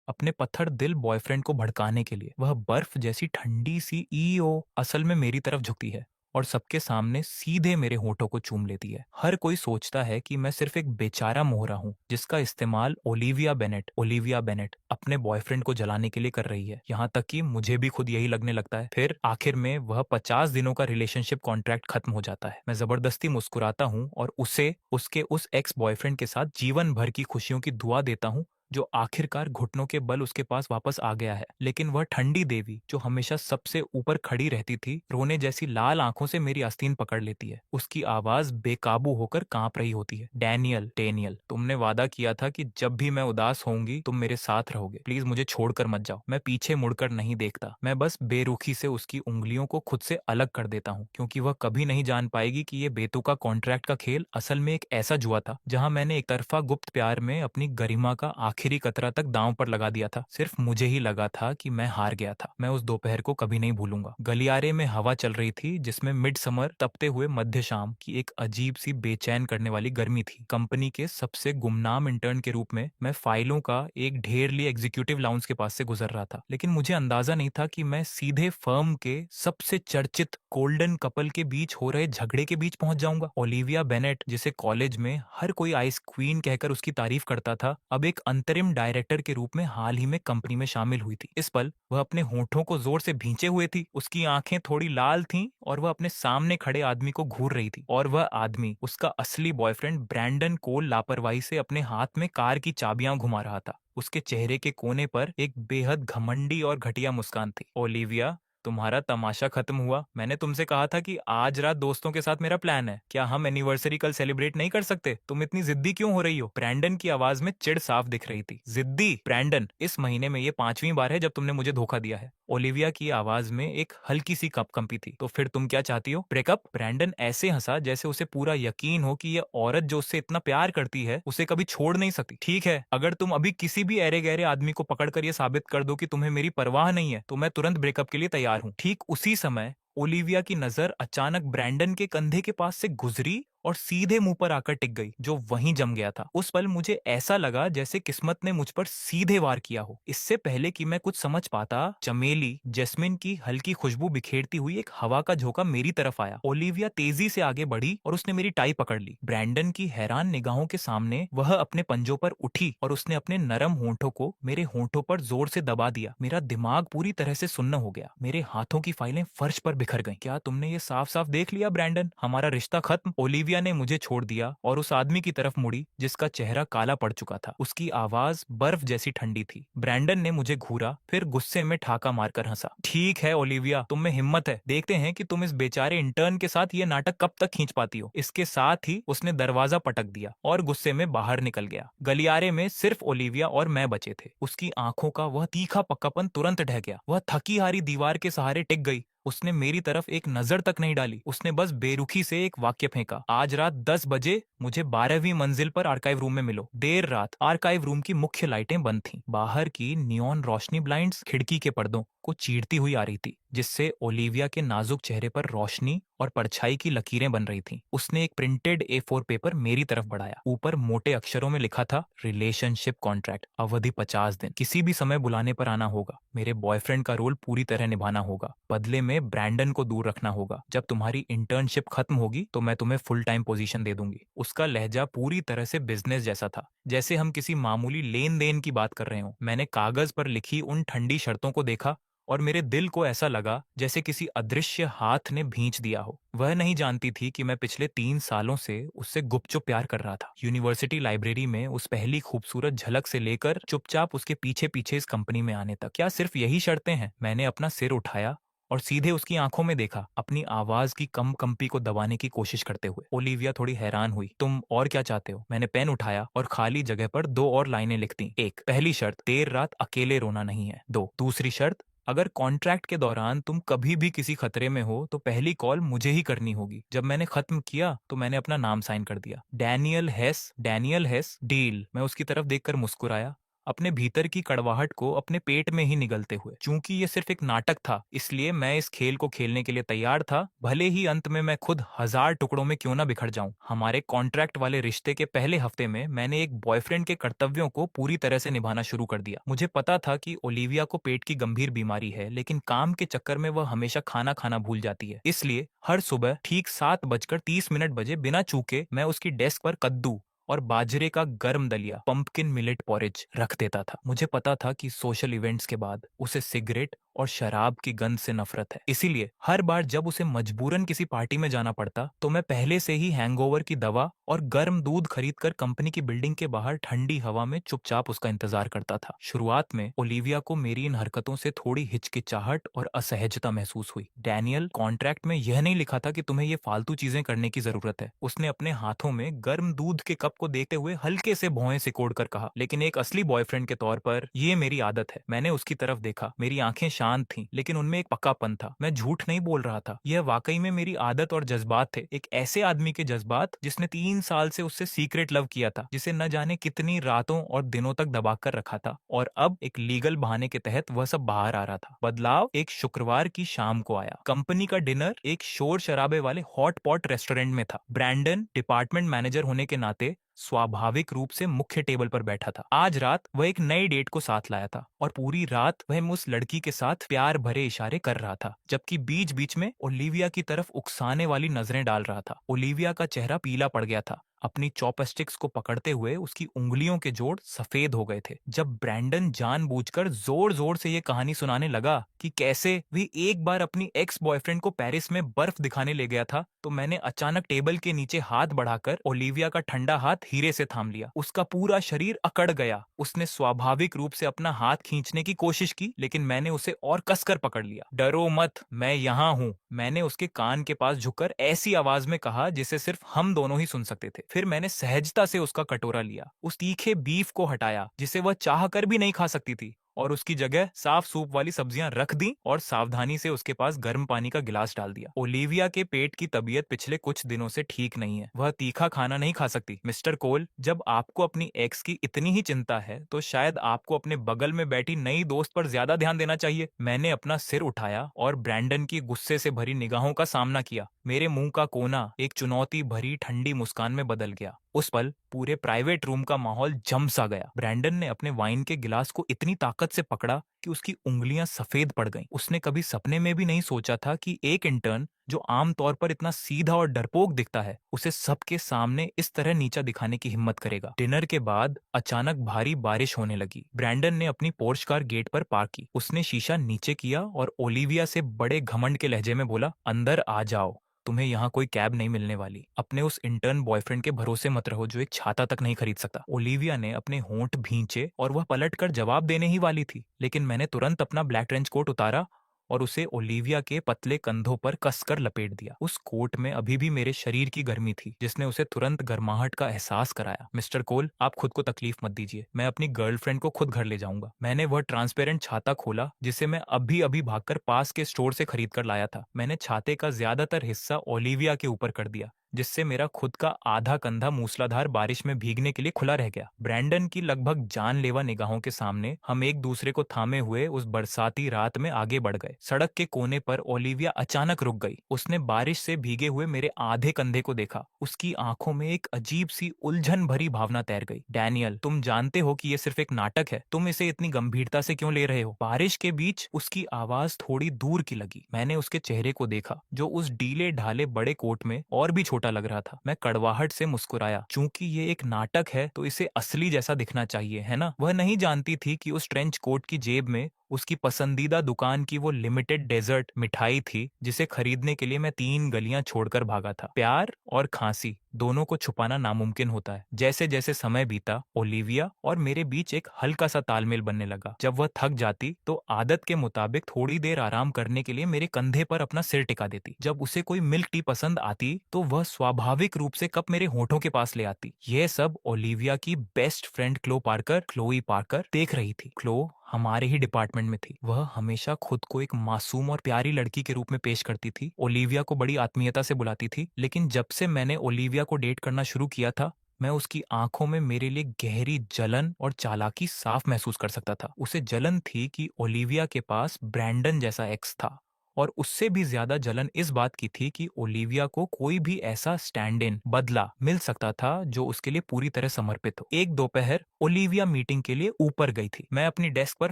अपने पत्थर दिल बॉयफ्रेंड को भड़काने के लिए। वह बर्फ जैसी ठंडी सी ईओ असल में मेरी तरफ झुकती है और सबके सामने सीधे मेरे होठों को चूम लेती है। हर कोई सोचता है कि मैं सिर्फ एक बेचारा मोहरा हूँ जिसका इस्तेमाल ओलिविया बेनेट अपने बॉयफ्रेंड को जलाने के लिए कर रही है। यहाँ तक कि मुझे भी खुद यही लगने लगता है। फिर आखिर में वह 50 दिनों का रिलेशनशिप कॉन्ट्रैक्ट खत्म हो जाता है। मैं जबरदस्ती मुस्कुराता हूँ और उसे उसके उस एक्स बॉयफ्रेंड के साथ जीवन भर की खुशियों की दुआ देता हूँ जो आखिरकार घुटनों के बल उसके पास वापस आ गया है। लेकिन वह ठंडी देवी जो हमेशा सबसे ऊपर खड़ी रहती थी, रोने जैसी लाल आंखों से मेरी आस्तीन पकड़ लेती है। उसकी आवाज बेकाबू होकर कांप रही होती है। डैनियल, डेनियल, तुमने वादा किया था कि जब भी मैं उदास होऊंगी तुम मेरे साथ रहोगे। प्लीज मुझे छोड़कर मत जाओ। मैं पीछे मुड़कर नहीं देखता। मैं बस बेरुखी से उसकी उंगलियों को खुद से अलग कर देता हूँ, क्योंकि वह कभी नहीं जान पाएगी कि ये बेतुका कॉन्ट्रैक्ट का खेल असल में एक ऐसा जुआ था जहां मैंने एक तरफा गुप्त प्यार में अपनी गरिमा का आखिरी कतरा तक दांव पर लगा दिया था। सिर्फ मुझे ही लगा था कि मैं हार गया था। मैं उस दोपहर को कभी नहीं भूलूंगा। गलियारे में हवा चल रही थी जिसमें मिड समर तपते हुए मध्य शाम की एक अजीब सी बेचैन करने वाली गर्मी थी। कंपनी के सबसे गुमनाम इंटर्न के रूप में मैं फाइलों का एक ढेर लिए एग्जीक्यूटिव लाउंज के पास से गुजर रहा था, लेकिन मुझे अंदाजा नहीं था कि मैं सीधे फर्म के सबसे चर्चित गोल्डन कपल के बीच हो रहे झगड़े के बीच पहुंच जाऊंगा। ओलिविया बेनेट, जिसे कॉलेज में हर कोई आइस क्वीन कहकर उसकी तारीफ करता था, अब एक अंतरिम डायरेक्टर के रूप में हाल ही में कंपनी में शामिल हुई थी। इस पल वह अपने होठों को जोर से भींचे हुए थी, उसकी आंखें थोड़ी लाल थीं और वह अपने सामने खड़े आदमी को घूर रही थी। और वह आदमी, उसका असली बॉयफ्रेंड ब्रैंडन कोल, लापरवाही से अपने हाथ में कार की चाबियां घुमा रहा था। उसके चेहरे के कोने पर एक बेहद घमंडी और घटिया मुस्कान थी। ओलिविया, तुम्हारा तमाशा खत्म हुआ। मैंने तुमसे कहा था कि आज रात दोस्तों के साथ मेरा प्लान है। क्या हम एनिवर्सरी कल सेलिब्रेट नहीं कर सकते? तुम इतनी जिद्दी क्यों हो रही हो? ब्रैंडन की आवाज में चिढ़ साफ दिख रही थी। जिद्दी? ब्रैंडन, इस महीने में ये 5वीं बार है जब तुमने मुझे धोखा दिया है। ओलिविया की आवाज में एक हल्की सी कंपी थी। तो फिर तुम क्या चाहती हो? ब्रेकअप? ब्रैंडन ऐसे हंसा जैसे उसे पूरा यकीन हो कि यह औरत जो उससे इतना प्यार करती है उसे कभी छोड़ नहीं सकती। ठीक है, अगर तुम अभी किसी भी ऐरे गहरे आदमी को पकड़कर यह साबित कर दो कि तुम्हें मेरी परवाह नहीं है तो मैं तुरंत ब्रेकअप के लिए तैयार हूँ। ठीक उसी समय ओलिविया की नजर अचानक ब्रैंडन के कंधे के पास से गुजरी और सीधे मुंह पर आकर टिक गई, जो वहीं जम गया था। उस पल मुझे ऐसा लगा जैसे किस्मत ने मुझ पर सीधे वार किया हो। इससे पहले कि मैं कुछ समझ पाता, चमेली जैस्मिन की हल्की खुशबू बिखेरती हुई एक हवा का झोंका मेरी तरफ आया। ओलिविया तेजी से आगे बढ़ी और उसने मेरी टाई पकड़ ली। ब्रैंडन की हैरान निगाहों के सामने वह अपने पंजों पर उठी और उसने अपने नरम होंठों को मेरे होंठों पर जोर से दबा दिया। मेरा दिमाग पूरी तरह से सुन्न हो गया। मेरे हाथों की फाइलें फर्श पर बिखर गईं। क्या तुमने ये साफ साफ देख लिया ब्रैंडन? हमारा रिश्ता खत्म। ओलिविया ने मुझे छोड़ दिया और उस आदमी की तरफ मुड़ी जिसका चेहरा काला पड़ चुका था। उसकी आवाज बर्फ जैसी ठंडी थी। ब्रैंडन ने मुझे घूरा, फिर गुस्से में ठाका मारकर हंसा। ठीक है ओलिविया, तुम में हिम्मत है। देखते हैं कि तुम इस बेचारे इंटर्न के साथ ये नाटक कब तक खींच पाती हो। इसके साथ ही उसने दरवाजा पटक दिया और गुस्से में बाहर निकल गया। गलियारे में सिर्फ ओलिविया और मैं बचे थे। उसकी आंखों का वह तीखा पक्कापन तुरंत ढह गया। वह थकी हारी दीवार के सहारे टिक गई। उसने मेरी तरफ एक नजर तक नहीं डाली। उसने बस बेरुखी से एक वाक्य फेंका, आज रात 10 बजे मुझे 12वीं मंजिल पर आर्काइव रूम में मिलो। देर रात आर्काइव रूम की मुख्य लाइटें बंद थीं। बाहर की नियॉन रोशनी ब्लाइंड्स खिड़की के पर्दों को चीरती हुई आ रही थी, जिससे ओलिविया के नाजुक चेहरे पर रोशनी और परछाई की लकीरें बन रही थीं। उसने एक प्रिंटेड A4 पेपर मेरी तरफ बढ़ाया। ऊपर मोटे अक्षरों में लिखा था, रिलेशनशिप कॉन्ट्रैक्ट, अवधि 50 दिन, किसी भी समय बुलाने पर आना होगा। मेरे बॉयफ्रेंड का रोल पूरी तरह निभाना होगा, बदले में ब्रैंडन को दूर रखना होगा। जब तुम्हारी इंटर्नशिप खत्म होगी तो मैं तुम्हें फुल टाइम पोजीशन दे दूंगी। उसका लहजा पूरी तरह से बिजनेस जैसा था, जैसे हम किसी मामूली लेन देन की बात कर रहे हो। मैंने कागज पर लिखी उन ठंडी शर्तों को देखा और मेरे दिल को ऐसा लगा जैसे किसी अदृश्य हाथ ने भींच दिया हो। वह नहीं जानती थी कि मैं पिछले 3 सालों से उससे गुपचुप प्यार कर रहा था। यूनिवर्सिटी लाइब्रेरी में उस पहली खूबसूरत झलक से लेकर चुपचाप उसके पीछे पीछे इस कंपनी में आने तक। क्या सिर्फ यही शर्तें हैं? मैंने अपना सिर उठाया और सीधे उसकी आंखों में देखा, अपनी आवाज की कंपी को दबाने की कोशिश करते हुए। ओलिविया थोड़ी हैरान हुई। तुम और क्या चाहते हो? मैंने पेन उठाया और खाली जगह पर 2 और लाइनें लिख दी। 1, पहली शर्त, देर रात अकेले रोना नहीं है। 2, दूसरी शर्त, अगर कॉन्ट्रैक्ट के दौरान तुम कभी भी किसी खतरे में हो तो पहली कॉल मुझे ही करनी होगी। जब मैंने खत्म किया तो मैंने अपना नाम साइन कर दिया, Daniel Hayes. Daniel Hayes, deal. मैं उसकी तरफ देखकर मुस्कुराया। अपने भीतर की कड़वाहट को अपने पेट में ही निगलते हुए। चूंकि ये सिर्फ एक नाटक था, इसलिए मैं इस खेल को खेलने के लिए तैयार था, भले ही अंत में मैं खुद 1000 टुकड़ों में क्यों ना बिखर जाऊं। हमारे कॉन्ट्रैक्ट वाले रिश्ते के पहले हफ्ते में मैंने एक बॉयफ्रेंड के कर्तव्यों को पूरी तरह से निभाना शुरू कर दिया। मुझे पता था कि ओलिविया को पेट की गंभीर बीमारी है, लेकिन काम के चक्कर में वह हमेशा खाना खाना भूल जाती है। इसलिए हर सुबह ठीक 7:30 बजे बिना चूके मैं उसकी डेस्क पर कद्दू और बाजरे का गर्म दलिया, पंपकिन मिलेट पॉरेज, रख देता था। मुझे पता था कि सोशल इवेंट्स के बाद उसे सिगरेट और शराब की गंध से नफरत है। इसीलिए हर बार जब उसे मजबूरन किसी पार्टी में जाना पड़ता, तो मैं पहले से ही हैंगओवर की दवा और गर्म दूध खरीदकर कंपनी की बिल्डिंग के बाहर ठंडी हवा में चुपचाप उसका इंतजार करता था। शुरुआत में ओलिविया को मेरी इन हरकतों से थोड़ी हिचकिचाहट और असहजता महसूस हुई। डैनियल, कॉन्ट्रैक्ट में यह नहीं लिखा था कि तुम्हें ये फालतू चीजें करने की जरूरत है, उसने अपने हाथों में गर्म दूध के कप को देखते हुए हल्के से भौहें सिकोड़ कर कहा। लेकिन एक असली बॉयफ्रेंड के तौर पर ये मेरी आदत है। मैंने उसकी तरफ देखा। मेरी आंखें शांत थीं, लेकिन उनमें एक पक्कापन था। मैं झूठ नहीं बोल रहा था। यह वाकई में मेरी आदत और जज्बात थे। एक ऐसे आदमी के जज्बात जिसने 3 साल से उससे सीक्रेट लव किया था, जिसे न जाने कितनी रातों और दिनों तक दबाकर रखा था, और अब एक लीगल बहाने के तहत वह सब बाहर आ रहा था। बदलाव एक शुक्रवार की शाम को आया। कंपनी का डिनर एक शोर शराबे वाले हॉट पॉट रेस्टोरेंट में था। ब्रैंडन डिपार्टमेंट मैनेजर होने के नाते स्वाभाविक रूप से मुख्य टेबल पर बैठा था। आज रात वह एक नई डेट को साथ लाया था, और पूरी रात वह उस लड़की के साथ प्यार भरे इशारे कर रहा था, जबकि बीच बीच में ओलिविया की तरफ उकसाने वाली नजरें डाल रहा था। ओलिविया का चेहरा पीला पड़ गया था। अपनी चॉपस्टिक्स को पकड़ते हुए उसकी उंगलियों के जोड़ सफेद हो गए थे। जब ब्रैंडन जानबूझकर जोर जोर से ये कहानी सुनाने लगा कि कैसे भी एक बार अपनी एक्स बॉयफ्रेंड को पेरिस में बर्फ दिखाने ले गया था, तो मैंने अचानक टेबल के नीचे हाथ बढ़ाकर ओलिविया का ठंडा हाथ हीरे से थाम लिया। उसका पूरा शरीर अकड़ गया। उसने स्वाभाविक रूप से अपना हाथ खींचने की कोशिश की, लेकिन मैंने उसे और कसकर पकड़ लिया। डरो मत, मैं यहाँ हूँ, मैंने उसके कान के पास झुककर ऐसी आवाज में कहा जिसे सिर्फ हम दोनों ही सुन सकते थे। फिर मैंने सहजता से उसका कटोरा लिया, उस तीखे बीफ को हटाया जिसे वह चाह कर भी नहीं खा सकती थी, और उसकी जगह साफ सूप वाली सब्जियां रख दी और सावधानी से उसके पास गर्म पानी का गिलास डाल दिया। ओलिविया के पेट की तबीयत पिछले कुछ दिनों से ठीक नहीं है। वह तीखा खाना नहीं खा सकती। मिस्टर कोल, जब आपको अपनी एक्स की इतनी ही चिंता है, तो शायद आपको अपने बगल में बैठी नई दोस्त पर ज्यादा ध्यान देना चाहिए। मैंने अपना सिर उठाया और ब्रैंडन की गुस्से से भरी निगाहों का सामना किया। मेरे मुंह का कोना एक चुनौती भरी ठंडी मुस्कान में बदल गया। उस पल पूरे प्राइवेट रूम का माहौल जम सा गया। ब्रैंडन ने अपने वाइन के गिलास को इतनी ताकत से पकड़ा कि उसकी उंगलियां सफेद पड़ गईं। उसने कभी सपने में भी नहीं सोचा था कि एक इंटर्न, जो आमतौर पर इतना सीधा और डरपोक दिखता है, उसे सबके सामने इस तरह नीचा दिखाने की हिम्मत करेगा। डिनर के बाद अचानक भारी बारिश होने लगी। ब्रैंडन ने अपनी पोर्श कार गेट पर पार्क की। उसने शीशा नीचे किया और ओलिविया से बड़े घमंड के लहजे में बोला, अंदर आ जाओ, तुम्हें यहाँ कोई कैब नहीं मिलने वाली। अपने उस इंटर्न बॉयफ्रेंड के भरोसे मत रहो जो एक छाता तक नहीं खरीद सकता। ओलिविया ने अपने होंठ भींचे और वह पलटकर जवाब देने ही वाली थी, लेकिन मैंने तुरंत अपना ब्लैक ट्रेंच कोट उतारा और उसे ओलिविया के पतले कंधों पर कसकर लपेट दिया। उस कोट में अभी भी मेरे शरीर की गर्मी थी, जिसने उसे तुरंत गर्माहट का एहसास कराया। मिस्टर कोल, आप खुद को तकलीफ मत दीजिए, मैं अपनी गर्लफ्रेंड को खुद घर ले जाऊंगा। मैंने वह ट्रांसपेरेंट छाता खोला जिसे मैं अभी अभी भागकर पास के स्टोर से खरीद कर लाया था। मैंने छाते का ज्यादातर हिस्सा ओलिविया के ऊपर कर दिया, जिससे मेरा खुद का आधा कंधा मूसलाधार बारिश में भीगने के लिए खुला रह गया। ब्रैंडन की लगभग जानलेवा निगाहों के सामने हम एक दूसरे को थामे हुए उस बरसाती रात में आगे बढ़ गए। सड़क के कोने पर ओलिविया अचानक रुक गई। उसने बारिश से भीगे हुए मेरे आधे कंधे को देखा। उसकी आंखों में एक अजीब सी उलझन भरी भावना तैर गई। डैनियल, तुम जानते हो कि यह सिर्फ एक नाटक है, तुम इसे इतनी गंभीरता से क्यों ले रहे हो? बारिश के बीच उसकी आवाज थोड़ी दूर की लगी। मैंने उसके चेहरे को देखा, जो उस ढीले ढाले बड़े कोट में और भी छोटा लग रहा था। मैं कड़वाहट से मुस्कुराया। चूंकि ये एक नाटक है, तो इसे असली जैसा दिखना चाहिए, है ना? वह नहीं जानती थी कि उस ट्रेंच कोट की जेब में उसकी पसंदीदा दुकान की वो लिमिटेड डेजर्ट मिठाई थी, जिसे खरीदने के लिए मैं 3 गलियां छोड़कर भागा था। प्यार और खांसी दोनों को छुपाना नामुमकिन होता है। जैसे जैसे समय बीता, ओलिविया और मेरे बीच एक हल्का सा तालमेल बनने लगा। जब वह थक जाती, तो आदत के मुताबिक थोड़ी देर आराम करने के लिए मेरे कंधे पर अपना सिर टिका देती। जब उसे कोई मिल्क टी पसंद आती, तो वह स्वाभाविक रूप से कप मेरे होठों के पास ले आती। यह सब ओलिविया की बेस्ट फ्रेंड क्लोई पार्कर देख रही थी। क्लो हमारे ही डिपार्टमेंट में थी। वह हमेशा खुद को एक मासूम और प्यारी लड़की के रूप में पेश करती थी। ओलिविया को बड़ी आत्मीयता से बुलाती थी। लेकिन जब से मैंने ओलिविया को डेट करना शुरू किया था, मैं उसकी आंखों में मेरे लिए गहरी जलन और चालाकी साफ महसूस कर सकता था। उसे जलन थी कि ओलिविया के पास ब्रैंडन जैसा एक्स था, और उससे भी ज्यादा जलन इस बात की थी कि ओलिविया को कोई भी ऐसा स्टैंड इन बदला मिल सकता था जो उसके लिए पूरी तरह समर्पित हो। एक दोपहर ओलिविया मीटिंग के लिए ऊपर गई थी। मैं अपनी डेस्क पर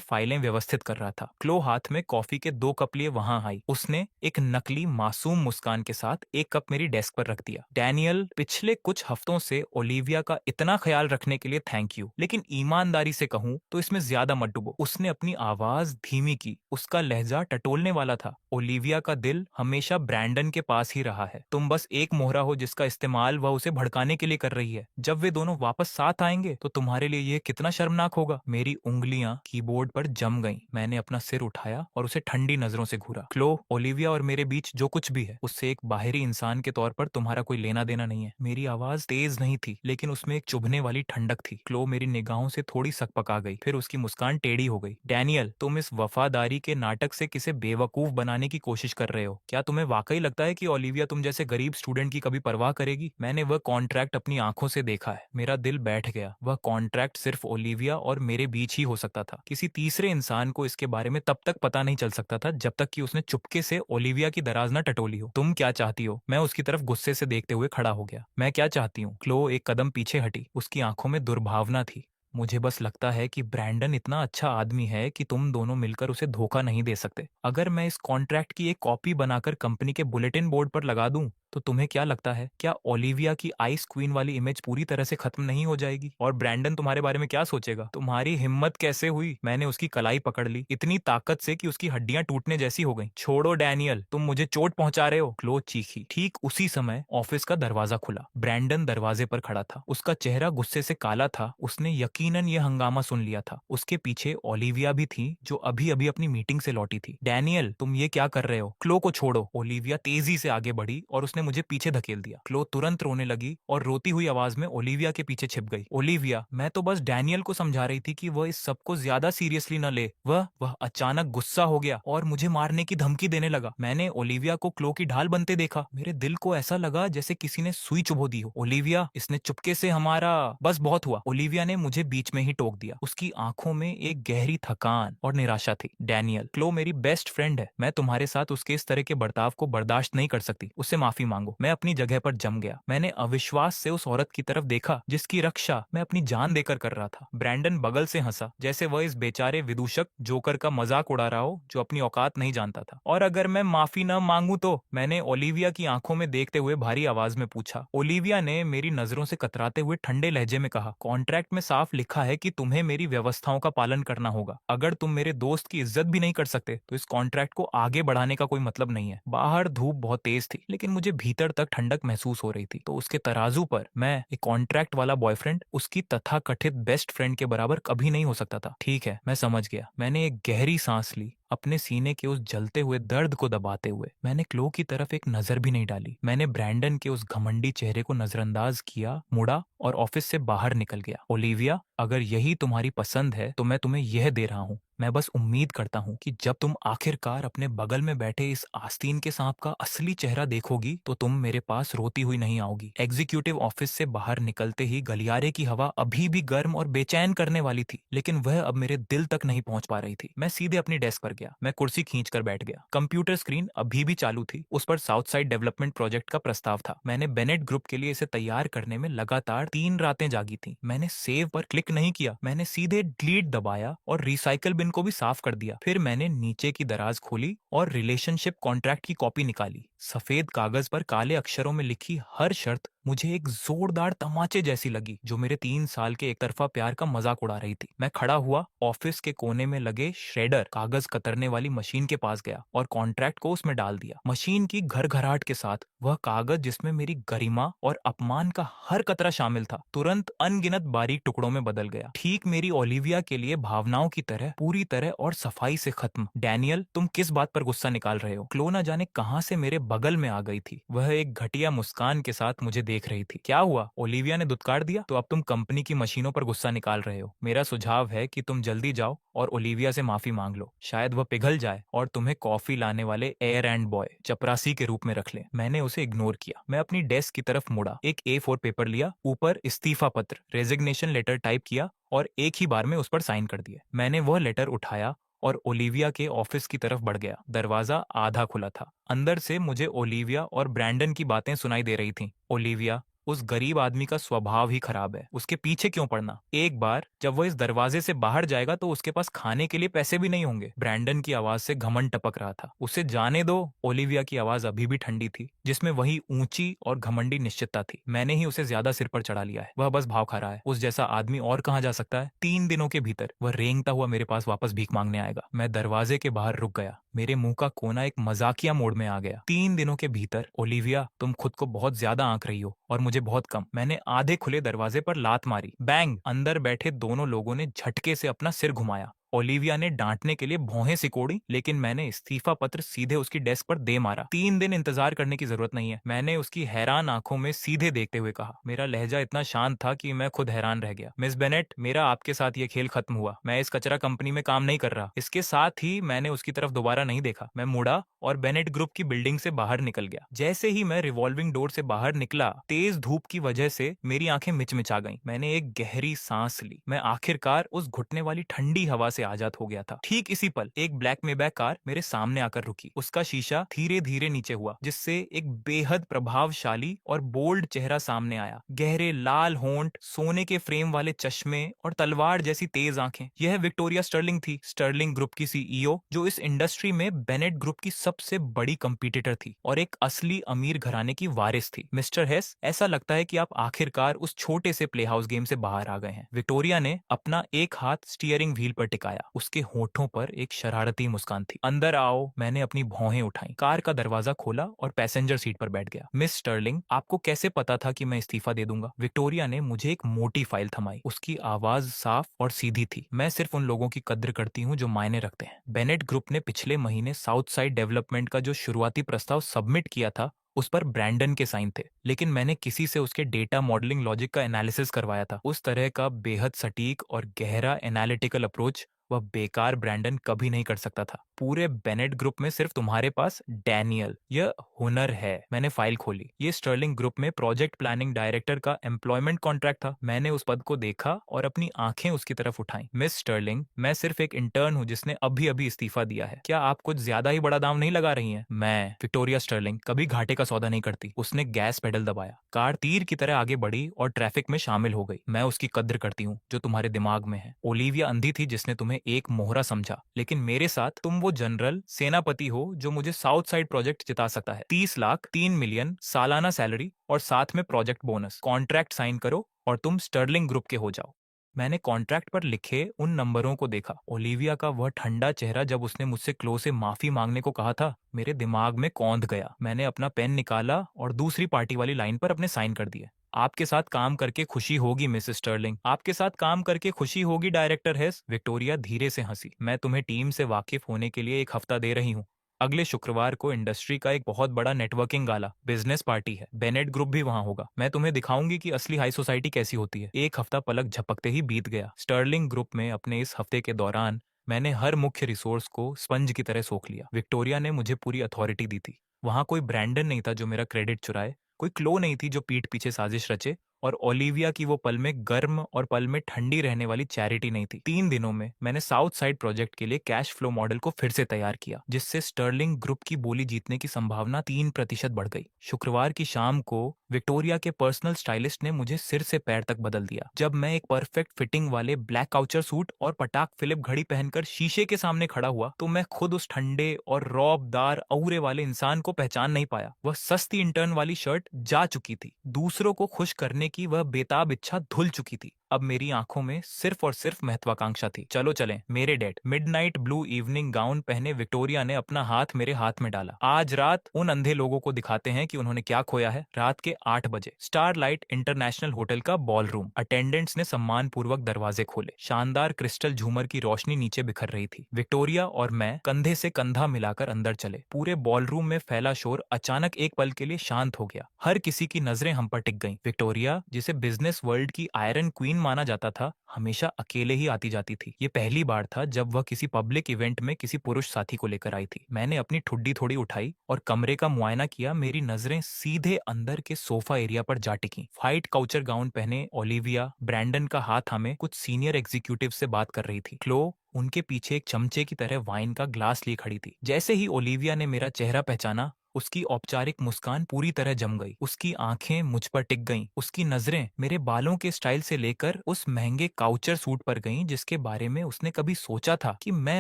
फाइलें व्यवस्थित कर रहा था। क्लो हाथ में कॉफी के 2 कप लिए वहां आई। उसने एक नकली मासूम मुस्कान के साथ एक कप मेरी डेस्क पर रख दिया। डैनियल, पिछले कुछ हफ्तों से ओलिविया का इतना ख्याल रखने के लिए थैंक यू, लेकिन ईमानदारी से कहूं तो इसमें ज्यादा मत डूबो। उसने अपनी आवाज धीमी की। उसका लहजा टटोलने वाला था। ओलिविया का दिल हमेशा ब्रैंडन के पास ही रहा है। तुम बस एक मोहरा हो जिसका इस्तेमाल वह उसे भड़काने के लिए कर रही है। जब वे दोनों वापस साथ आएंगे तो तुम्हारे लिए यह कितना शर्मनाक होगा। मेरी उंगलियां कीबोर्ड पर जम गईं। मैंने अपना सिर उठाया और उसे ठंडी नजरों से घूरा। क्लो, ओलिविया और मेरे बीच जो कुछ भी है उससे एक बाहरी इंसान के तौर पर तुम्हारा कोई लेना देना नहीं है। मेरी आवाज तेज नहीं थी, लेकिन उसमें एक चुभने वाली ठंडक थी। क्लो मेरी निगाहों से थोड़ी सकपका गई, फिर उसकी मुस्कान टेढ़ी हो गई। डैनियल, तुम इस वफादारी के नाटक से किसे बेवकूफ बनाने की कोशिश कर रहे हो। क्या तुम्हें वाकई लगता है कि ओलिविया तुम जैसे गरीब स्टूडेंट की कभी परवाह करेगी? मैंने वह कॉन्ट्रैक्ट अपनी आंखों से देखा है। मेरा दिल बैठ गया। वह कॉन्ट्रैक्ट सिर्फ ओलिविया और मेरे बीच ही हो सकता था। किसी तीसरे इंसान को इसके बारे में तब तक पता नहीं चल सकता था जब तक कि उसने चुपके से ओलिविया की दराज न टटोली हो। तुम क्या चाहती हो? मैं उसकी तरफ गुस्से से देखते हुए खड़ा हो गया। मैं क्या चाहती हूँ? क्लो एक कदम पीछे हटी। उसकी आंखों में दुर्भावना थी। मुझे बस लगता है कि ब्रैंडन इतना अच्छा आदमी है कि तुम दोनों मिलकर उसे धोखा नहीं दे सकते। अगर मैं इस कॉन्ट्रैक्ट की एक कॉपी बनाकर कंपनी के बुलेटिन बोर्ड पर लगा दूं तो तुम्हें क्या लगता है, क्या ओलिविया की आइस क्वीन वाली इमेज पूरी तरह से खत्म नहीं हो जाएगी? और ब्रैंडन तुम्हारे बारे में क्या सोचेगा? तुम्हारी हिम्मत कैसे हुई? मैंने उसकी कलाई पकड़ ली, इतनी ताकत से कि उसकी हड्डियां टूटने जैसी हो गईं। छोड़ो डैनियल, तुम मुझे चोट पहुंचा रहे हो। क्लो चीखी। ठीक उसी समय ऑफिस का दरवाजा खुला। ब्रैंडन दरवाजे पर खड़ा था। उसका चेहरा गुस्से से काला था। उसने यकीनन यह हंगामा सुन लिया था। उसके पीछे ओलिविया भी थी, जो अभी अभी अपनी मीटिंग से लौटी थी। डैनियल, तुम ये क्या कर रहे हो? क्लो को छोड़ो। ओलिविया तेजी से आगे बढ़ी और उसने मुझे पीछे धकेल दिया। क्लो तुरंत रोने लगी और रोती हुई आवाज में ओलिविया के पीछे छिप गई। ओलिविया, मैं तो बस डैनियल को समझा रही थी कि वह इस सबको ज्यादा सीरियसली न ले। वह अचानक गुस्सा हो गया और मुझे मारने की धमकी देने लगा। मैंने ओलिविया को क्लो की ढाल बनते देखा। मेरे दिल को ऐसा लगा जैसे किसी ने सुई चुभो दी हो। ओलिविया, इसने चुपके से हमारा बस बहुत हुआ। ओलिविया ने मुझे बीच में ही टोक दिया। उसकी आंखों में एक गहरी थकान और निराशा थी। डैनियल, क्लो मेरी बेस्ट फ्रेंड है। मैं तुम्हारे साथ उसके इस तरह के बर्ताव को बर्दाश्त नहीं कर सकती। उससे माफी मांगो। मैं अपनी जगह पर जम गया। मैंने अविश्वास से उस औरत की तरफ देखा जिसकी रक्षा मैं अपनी जान देकर कर रहा था। ब्रैंडन बगल से हंसा, जैसे वह इस बेचारे विदूषक जोकर का मजाक उड़ा रहा हो जो अपनी औकात नहीं जानता था। और अगर मैं माफी न मांगू तो? मैंने ओलिविया की आंखों में देखते हुए भारी आवाज में पूछा। ओलिविया ने मेरी नजरों से कतराते हुए ठंडे लहजे में कहा, कॉन्ट्रैक्ट में साफ लिखा है कि तुम्हें मेरी व्यवस्थाओं का पालन करना होगा। अगर तुम मेरे दोस्त की इज्जत भी नहीं कर सकते तो इस कॉन्ट्रैक्ट को आगे बढ़ाने का कोई मतलब नहीं है। बाहर धूप बहुत तेज थी, लेकिन मुझे भीतर तक ठंडक महसूस हो रही थी। तो उसके तराजू पर मैं एक कॉन्ट्रैक्ट वाला बॉयफ्रेंड उसकी तथाकथित बेस्ट फ्रेंड के बराबर कभी नहीं हो सकता था। ठीक है, मैं समझ गया। मैंने एक गहरी सांस ली। अपने सीने के उस जलते हुए दर्द को दबाते हुए मैंने क्लो की तरफ एक नजर भी नहीं डाली। मैंने ब्रैंडन के उस घमंडी चेहरे को नजरअंदाज किया, मुड़ा और ऑफिस से बाहर निकल गया। ओलिविया, अगर यही तुम्हारी पसंद है तो मैं तुम्हें यह दे रहा हूँ। मैं बस उम्मीद करता हूँ कि जब तुम आखिरकार अपने बगल में बैठे इस आस्तीन के सांप का असली चेहरा देखोगी तो तुम मेरे पास रोती हुई नहीं आओगी। एग्जीक्यूटिव ऑफिस से बाहर निकलते ही गलियारे की हवा अभी भी गर्म और बेचैन करने वाली थी, लेकिन वह अब मेरे दिल तक नहीं पहुंच पा रही थी। मैं सीधे अपनी डेस्क पर गया। मैं कुर्सी खींचकर बैठ गया। कंप्यूटर स्क्रीन अभी भी चालू थी। उस पर साउथ साइड डेवलपमेंट प्रोजेक्ट का प्रस्ताव था। मैंने बेनेट ग्रुप के लिए इसे तैयार करने में लगातार 3 रातें जागी थी। मैंने सेव पर क्लिक नहीं किया। मैंने सीधे डिलीट दबाया और रिसाइकल बिन को भी साफ कर दिया। फिर मैंने नीचे की दराज खोली और रिलेशनशिप कॉन्ट्रैक्ट की कॉपी निकाली। सफेद कागज पर काले अक्षरों में लिखी हर शर्त मुझे एक जोरदार तमाचे जैसी लगी, जो मेरे 3 साल के एक तरफा प्यार का मजाक उड़ा रही थी। मैं खड़ा हुआ, ऑफिस के कोने में लगे श्रेडर कागज कतरने वाली मशीन के पास गया और कॉन्ट्रैक्ट को उसमें डाल दिया। मशीन की घरघराहट के साथ वह कागज जिसमें मेरी गरिमा और अपमान का हर कतरा शामिल था, तुरंत अनगिनत बारीक टुकड़ों में बदल गया, ठीक मेरी ओलिविया के लिए भावनाओं की तरह, पूरी तरह और सफाई से खत्म। डैनियल, तुम किस बात पर गुस्सा निकाल रहे हो? क्लो न जाने कहां से मेरे बगल में आ गई थी। वह एक घटिया मुस्कान के साथ मुझे देख रही थी। क्या हुआ? ओलिविया ने दुत्कार दिया। तो अब तुम कंपनी की मशीनों पर गुस्सा निकाल रहे हो। मेरा सुझाव है कि तुम जल्दी जाओ और ओलिविया से माफी मांग लो। शायद वह पिघल जाए और तुम्हें कॉफी लाने वाले एयर एंड बॉय चपरासी के रूप में रख ले। मैंने उसे इग्नोर किया। मैं अपनी डेस्क की तरफ मुड़ा, एक A4 पेपर लिया, ऊपर इस्तीफा पत्र, रेजिग्नेशन लेटर टाइप किया और एक ही बार में उस पर साइन कर दिए। मैंने वह लेटर उठाया और ओलिविया के ऑफिस की तरफ बढ़ गया। दरवाजा आधा खुला था। अंदर से मुझे ओलिविया और ब्रैंडन की बातें सुनाई दे रही थीं। ओलिविया, उस गरीब आदमी का स्वभाव ही खराब है, उसके पीछे क्यों पड़ना? एक बार जब वो इस दरवाजे से बाहर जाएगा तो उसके पास खाने के लिए पैसे भी नहीं होंगे। ब्रैंडन की आवाज से घमंड टपक रहा था। उसे जाने दो। ओलिविया की आवाज अभी भी ठंडी थी, जिसमें वही ऊंची और घमंडी निश्चितता थी। मैंने ही उसे ज्यादा सिर पर चढ़ा लिया है। वह बस भाव खा रहा है। उस जैसा आदमी और कहाँ जा सकता है? 3 दिनों के भीतर वह रेंगता हुआ मेरे पास वापस भीख मांगने आएगा। मैं दरवाजे के बाहर रुक गया। मेरे मुंह का कोना एक मजाकिया मोड़ में आ गया। 3 दिनों के भीतर? ओलिविया, तुम खुद को बहुत ज्यादा आंक रही हो और मुझे बहुत कम। मैंने आधे खुले दरवाजे पर लात मारी। बैंग! अंदर बैठे दोनों लोगों ने झटके से अपना सिर घुमाया। ओलिविया ने डांटने के लिए भौहें सिकोड़ी, लेकिन मैंने इस्तीफा पत्र सीधे उसकी डेस्क पर दे मारा। 3 दिन इंतजार करने की जरूरत नहीं है, मैंने उसकी हैरान आंखों में सीधे देखते हुए कहा। मेरा लहजा इतना शांत था कि मैं खुद हैरान रह गया। मिस बेनेट, मेरा आपके साथ ये खेल खत्म हुआ। मैं इस कचरा कंपनी में काम नहीं कर रहा। इसके साथ ही मैंने उसकी तरफ दोबारा नहीं देखा। मैं मुड़ा और बेनेट ग्रुप की बिल्डिंग से बाहर निकल गया। जैसे ही मैं रिवॉल्विंग डोर से बाहर निकला, तेज धूप की वजह से मेरी आंखें मिचमिचा गईं। मैंने एक गहरी सांस ली। मैं आखिरकार उस घुटने वाली ठंडी हवा से आजाद हो गया था। ठीक इसी पल एक ब्लैक मेबैक कार मेरे सामने आकर रुकी। उसका शीशा धीरे धीरे नीचे हुआ, जिससे एक बेहद प्रभावशाली और बोल्ड चेहरा सामने आया। गहरे लाल होंठ, सोने के फ्रेम वाले चश्मे और तलवार जैसी तेज आंखें। यह विक्टोरिया स्टर्लिंग थी, स्टर्लिंग ग्रुप की CEO, जो इस इंडस्ट्री में बेनेट ग्रुप की सबसे बड़ी कंपीटिटर थी और एक असली अमीर घराने की वारिस थी। मिस्टर हेस, ऐसा लगता है कि आप आखिरकार उस छोटे से प्ले हाउस गेम से बाहर आ गए हैं। विक्टोरिया ने अपना एक हाथ स्टीयरिंग व्हील पर टिकाया। उसके होठों पर एक शरारती मुस्कान थी। अंदर आओ। मैंने अपनी भौहें उठाई, कार का दरवाजा खोला और पैसेंजर सीट पर बैठ गया। मिस स्टर्लिंग, आपको कैसे पता था कि मैं इस्तीफा दे दूंगा? विक्टोरिया ने मुझे एक मोटी फाइल थमाई। उसकी आवाज साफ और सीधी थी। मैं सिर्फ उन लोगों की कद्र करती हूँ जो मायने रखते हैं। बेनेट ग्रुप ने पिछले महीने साउथ साइड डेवलपमेंट का जो शुरुआती प्रस्ताव सबमिट किया था, उस पर ब्रैंडन के साइन थे, लेकिन मैंने किसी से उसके डेटा मॉडलिंग लॉजिक का एनालिसिस करवाया था। उस तरह का बेहद सटीक और गहरा एनालिटिकल अप्रोच वह बेकार ब्रैंडन कभी नहीं कर सकता था। पूरे बेनेट ग्रुप में सिर्फ तुम्हारे पास डैनियल यह हुनर है। मैंने फाइल खोली। ये स्टर्लिंग ग्रुप में प्रोजेक्ट प्लानिंग डायरेक्टर का एम्प्लॉयमेंट कॉन्ट्रैक्ट था। मैंने उस पद को देखा और अपनी आंखें उसकी तरफ उठाई। मिस स्टर्लिंग, मैं सिर्फ एक इंटर्न हूँ जिसने अभी अभी इस्तीफा दिया है। क्या आप कुछ ज्यादा ही बड़ा दाम नहीं लगा रही हैं? मैं, विक्टोरिया स्टर्लिंग, कभी घाटे का सौदा नहीं करती। उसने गैस पेडल दबाया। कार तीर की तरह आगे बढ़ी और ट्रैफिक में शामिल हो गई। मैं उसकी कद्र करती हूँ जो तुम्हारे दिमाग में है। ओलिविया अंधी थी जिसने तुम्हें एक मोहरा समझा, लेकिन मेरे साथ तुम वो जनरल सेनापति हो जो मुझे साउथ साइड प्रोजेक्ट जिता सकता है। 30 लाख, 3 मिलियन सालाना सैलरी और साथ में प्रोजेक्ट बोनस। कॉन्ट्रैक्ट साइन करो और तुम स्टर्लिंग ग्रुप के हो जाओ। मैंने कॉन्ट्रैक्ट पर लिखे उन नंबरों को देखा। ओलिविया का वह ठंडा चेहरा जब उसने मुझसे क्लो से माफी मांगने को कहा था, मेरे दिमाग में कौंध गया। मैंने अपना पेन निकाला और दूसरी पार्टी वाली लाइन पर अपने साइन कर दिए। आपके साथ काम करके खुशी होगी मिसेस स्टर्लिंग। आपके साथ काम करके खुशी होगी डायरेक्टर हेस। विक्टोरिया धीरे से हंसी। मैं तुम्हें टीम से वाकिफ होने के लिए 1 हफ्ता दे रही हूँ। अगले शुक्रवार को इंडस्ट्री का एक बहुत बड़ा नेटवर्किंग गाला, बिजनेस पार्टी है। बेनेट ग्रुप भी वहां होगा। मैं तुम्हें दिखाऊंगी कि असली हाई सोसाइटी कैसी होती है। 1 हफ्ता पलक झपकते ही बीत गया। स्टर्लिंग ग्रुप में अपने इस हफ्ते के दौरान मैंने हर मुख्य रिसोर्स को स्पंज की तरह सोख लिया। विक्टोरिया ने मुझे पूरी अथॉरिटी दी थी। वहां कोई ब्रैंडन नहीं था जो मेरा क्रेडिट चुराए, कोई क्लो नहीं थी जो पीठ पीछे साजिश रचे, और ओलिविया की वो पल में गर्म और पल में ठंडी रहने वाली चैरिटी नहीं थी। 3 दिनों में मैंने साउथ साइड प्रोजेक्ट के लिए कैश फ्लो मॉडल को फिर से तैयार किया, जिससे स्टर्लिंग ग्रुप की बोली जीतने की संभावना 3% बढ़ गई। शुक्रवार की शाम को विक्टोरिया के पर्सनल स्टाइलिस्ट ने मुझे सिर से पैर तक बदल दिया। जब मैं एक परफेक्ट फिटिंग वाले ब्लैक काउचर सूट और पटाक फिलिप घड़ी पहनकर शीशे के सामने खड़ा हुआ, तो मैं खुद उस ठंडे और रौबदार औरे वाले इंसान को पहचान नहीं पाया। वह सस्ती इंटर्न वाली शर्ट जा चुकी थी। दूसरों को खुश करने की वह बेताब इच्छा धुल चुकी थी। अब मेरी आंखों में सिर्फ और सिर्फ महत्वाकांक्षा थी। चलो चलें, मेरे dad. Midnight blue evening gown पहने विक्टोरिया ने अपना हाथ मेरे हाथ में डाला। आज रात उन अंधे लोगों को दिखाते हैं कि उन्होंने क्या खोया है। रात के 8 बजे स्टारलाइट इंटरनेशनल होटल का बॉल रूम। अटेंडेंट्स ने सम्मान पूर्वक दरवाजे खोले। शानदार क्रिस्टल झूमर की रोशनी नीचे बिखर रही थी। विक्टोरिया और मैं कंधे से कंधा मिलाकर अंदर चले। पूरे बॉल रूम में फैला शोर अचानक एक पल के लिए शांत हो गया। हर किसी की नजरें हम पर टिक गईं। विक्टोरिया, जिसे बिजनेस वर्ल्ड की आयरन क्वीन माना जाता था, हमेशा अकेले ही आती जाती थी। ये पहली बार था जब वह किसी पब्लिक इवेंट में किसी पुरुष साथी को लेकर आई थी। मैंने अपनी ठुड्डी थोड़ी उठाई और कमरे का मुआयना किया। मेरी नजरें सीधे अंदर के सोफा एरिया पर जा टिकी। व्हाइट काउचर गाउन पहने ओलिविया, ब्रैंडन का हाथ थामे कुछ सीनियर एग्जीक्यूटिव से बात कर रही थी। क्लो उनके पीछे एक चमचे की तरह वाइन का ग्लास लिए खड़ी थी। जैसे ही ओलिविया ने मेरा चेहरा पहचाना, उसकी औपचारिक मुस्कान पूरी तरह जम गई। उसकी आंखें मुझ पर टिक गईं। उसकी नजरें मेरे बालों के स्टाइल से लेकर उस महंगे काउचर सूट पर गईं जिसके बारे में उसने कभी सोचा था कि मैं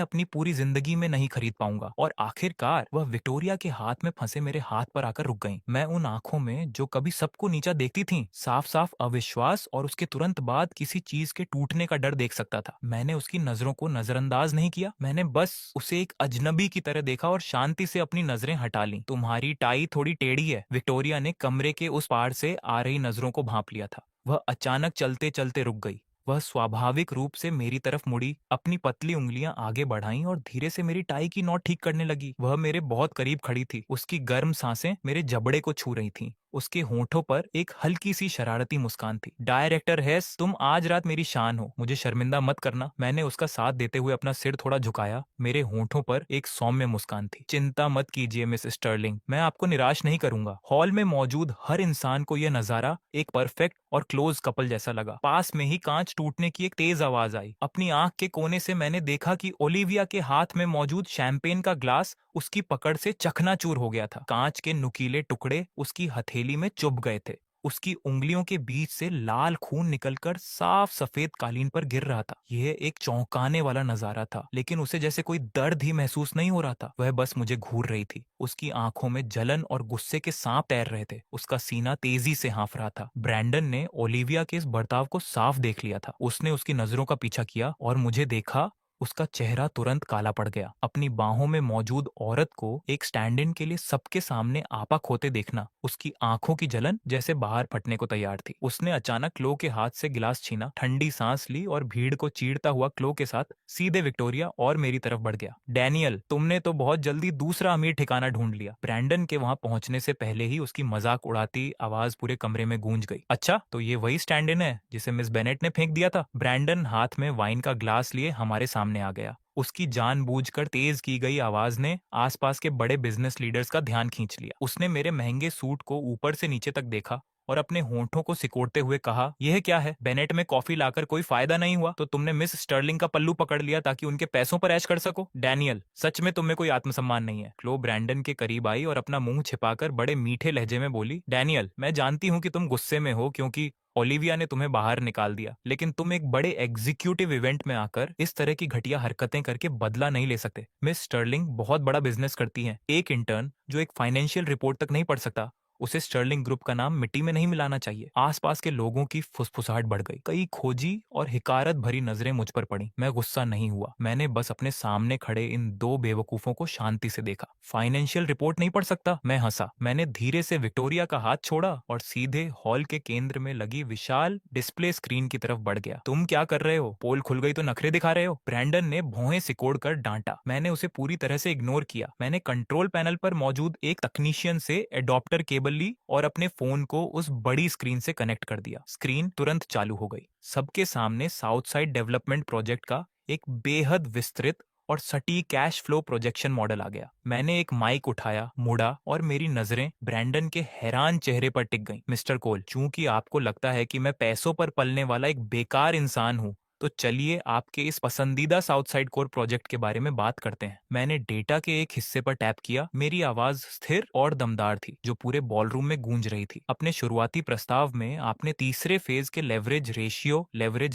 अपनी पूरी जिंदगी में नहीं खरीद पाऊंगा। और आखिरकार वह विक्टोरिया के हाथ में फंसे मेरे हाथ पर आकर रुक गईं। मैं उन आंखों में, जो कभी सबको नीचा देखती थीं, साफ साफ अविश्वास और उसके तुरंत बाद किसी चीज के टूटने का डर देख सकता था। मैंने उसकी नजरों को नजरअंदाज नहीं किया। मैंने बस उसे एक अजनबी की तरह देखा और शांति से अपनी नजरें हटा ली। तुम्हारी टाई थोड़ी टेढ़ी है। विक्टोरिया ने कमरे के उस पार से आ रही नजरों को भांप लिया था। वह अचानक चलते चलते रुक गई। वह स्वाभाविक रूप से मेरी तरफ मुड़ी, अपनी पतली उंगलियां आगे बढ़ाईं और धीरे से मेरी टाई की नॉट ठीक करने लगी। वह मेरे बहुत करीब खड़ी थी। उसकी गर्म सांसें मेरे जबड़े को छू रही थीं। उसके होठों पर एक हल्की सी शरारती मुस्कान थी। डायरेक्टर हेस, तुम आज रात मेरी शान हो, मुझे शर्मिंदा मत करना। मैंने उसका साथ देते हुए अपना सिर थोड़ा झुकाया। मेरे होठों पर एक सौम्य मुस्कान थी। चिंता मत कीजिए मिस स्टर्लिंग, मैं आपको निराश नहीं करूंगा। हॉल में मौजूद हर इंसान को यह नजारा एक परफेक्ट और क्लोज कपल जैसा लगा। पास में ही कांच टूटने की एक तेज आवाज आई। अपनी आंख के कोने से मैंने देखा कि ओलिविया के हाथ में मौजूद शैंपेन का ग्लास उसकी पकड़ से चकनाचूर हो गया था। कांच के नुकीले टुकड़े उसकी हथेली में चुभ गए थे। उसकी उंगलियों के बीच से लाल खून निकलकर साफ सफेद कालीन पर गिर रहा था। यह एक चौंकाने वाला नजारा था, लेकिन उसे जैसे कोई दर्द ही महसूस नहीं हो रहा था। वह बस मुझे घूर रही थी। उसकी आंखों में जलन और गुस्से के सांप तैर रहे थे। उसका सीना तेजी से हाँफ रहा था। ब्रैंडन ने ओलिविया के इस बर्ताव को साफ देख लिया था। उसने उसकी नजरों का पीछा किया और मुझे देखा। उसका चेहरा तुरंत काला पड़ गया। अपनी बाहों में मौजूद औरत को एक स्टैंड इन के लिए सबके सामने आपा खोते देखना, उसकी आंखों की जलन जैसे बाहर फटने को तैयार थी। उसने अचानक क्लो के हाथ से गिलास छीना, ठंडी सांस ली और भीड़ को चीरता हुआ क्लो के साथ सीधे विक्टोरिया और मेरी तरफ बढ़ गया। डैनियल, तुमने तो बहुत जल्दी दूसरा अमीर ठिकाना ढूंढ लिया। ब्रैंडन के वहां पहुंचने से पहले ही उसकी मजाक उड़ाती आवाज पूरे कमरे में गूंज गई। अच्छा, तो ये वही स्टैंड इन है जिसे मिस बेनेट ने फेंक दिया था। ब्रैंडन हाथ में वाइन का ग्लास लिए हमारे सामने आ गया। उसकी जानबूझकर तेज की गई आवाज ने आसपास के बड़े बिजनेस लीडर्स का ध्यान खींच लिया। उसने मेरे महंगे सूट को ऊपर से नीचे तक देखा और अपने होंठों को सिकोड़ते हुए कहा, यह क्या है? बेनेट में कॉफी लाकर कोई फायदा नहीं हुआ तो तुमने मिस स्टर्लिंग का पल्लू पकड़ लिया ताकि उनके पैसों पर ऐश कर सको। डैनियल, सच में तुम्हें कोई आत्मसम्मान नहीं है। क्लो ब्रैंडन के करीब आई और अपना मुंह छिपाकर बड़े मीठे लहजे में बोली, डैनियल, मैं जानती हूं कि तुम गुस्से में हो क्योंकि ओलिविया ने तुम्हें बाहर निकाल दिया, लेकिन तुम एक बड़े एग्जीक्यूटिव इवेंट में आकर इस तरह की घटिया हरकतें करके बदला नहीं ले सकते। मिस स्टर्लिंग बहुत बड़ा बिजनेस करती हैं। एक इंटर्न जो एक फाइनेंशियल रिपोर्ट तक नहीं पढ़ सकता, उसे स्टर्लिंग ग्रुप का नाम मिट्टी में नहीं मिलाना चाहिए। आसपास के लोगों की फुसफुसाहट बढ़ गई। कई खोजी और हिकारत भरी नजरें मुझ पर पड़ी। मैं गुस्सा नहीं हुआ। मैंने बस अपने सामने खड़े इन दो बेवकूफों को शांति से देखा। फाइनेंशियल रिपोर्ट नहीं पढ़ सकता? मैं हंसा। मैंने धीरे से विक्टोरिया का हाथ छोड़ा और सीधे हॉल के केंद्र में लगी विशाल डिस्प्ले स्क्रीन की तरफ बढ़ गया। तुम क्या कर रहे हो? पोल खुल गई तो नखरे दिखा रहे हो? ब्रैंडन ने भौहें सिकोड़कर डांटा। मैंने उसे पूरी तरह से इग्नोर किया। मैंने कंट्रोल पैनल पर मौजूद एक तकनीशियन से एडॉप्टर केबल ली और अपने फोन को उस बड़ी स्क्रीन से कनेक्ट कर दिया। स्क्रीन तुरंत चालू हो गई। सबके सामने साउथ साइड डेवलपमेंट प्रोजेक्ट का एक बेहद विस्तृत और सटीक कैश फ्लो प्रोजेक्शन मॉडल आ गया। मैंने एक माइक उठाया, मुड़ा और मेरी नजरें ब्रैंडन के हैरान चेहरे पर टिक गईं। मिस्टर कोल, चूंकि आपको लगता है कि मैं पैसों पर पलने वाला एक बेकार इंसान हूं, तो चलिए आपके इस पसंदीदा साउथ साइड कोर प्रोजेक्ट के बारे में बात करते हैं। मैंने डेटा के एक हिस्से पर टैप किया। मेरी आवाज स्थिर और दमदार थी, जो पूरे बॉलरूम में गूंज रही थी। अपने शुरुआती प्रस्ताव में आपने तीसरे फेज के लेवरेज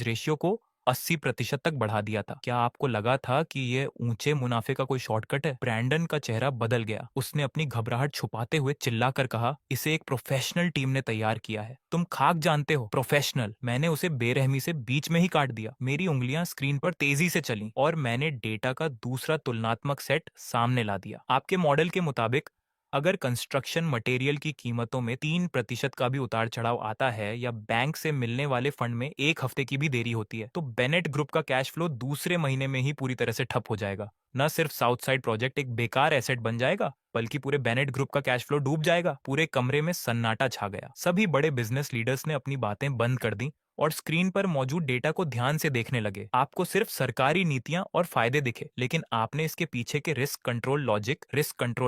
रेशियो को 80% तक बढ़ा दिया था। क्या आपको लगा था कि यह ऊंचे मुनाफे का कोई शॉर्टकट है? ब्रैंडन का चेहरा बदल गया। उसने अपनी घबराहट छुपाते हुए चिल्लाकर कहा, इसे एक प्रोफेशनल टीम ने तैयार किया है। तुम खाक जानते हो? प्रोफेशनल? मैंने उसे बेरहमी से बीच में ही काट दिया। मेरी उंगलियां स्क्रीन पर तेजी से चलीं और मैंने डेटा का दूसरा तुलनात्मक सेट सामने ला दिया। आपके मॉडल के मुताबिक अगर कंस्ट्रक्शन मटेरियल की कीमतों में 3% का भी उतार चढ़ाव आता है या बैंक से मिलने वाले फंड में 1 हफ्ते की भी देरी होती है, तो बेनेट ग्रुप का कैश फ्लो दूसरे महीने में ही पूरी तरह से ठप हो जाएगा। न सिर्फ साउथ साइड प्रोजेक्ट एक बेकार एसेट बन जाएगा, बल्कि पूरे बेनेट ग्रुप का कैश फ्लो डूब जाएगा। पूरे कमरे में सन्नाटा छा गया। सभी बड़े बिजनेस लीडर्स ने अपनी बातें बंद कर दी और स्क्रीन पर मौजूद डेटा को ध्यान से देखने लगे। आपको सिर्फ सरकारी नीतियां और फायदे दिखे, लेकिन आपने इसके पीछे के रिस्क कंट्रोल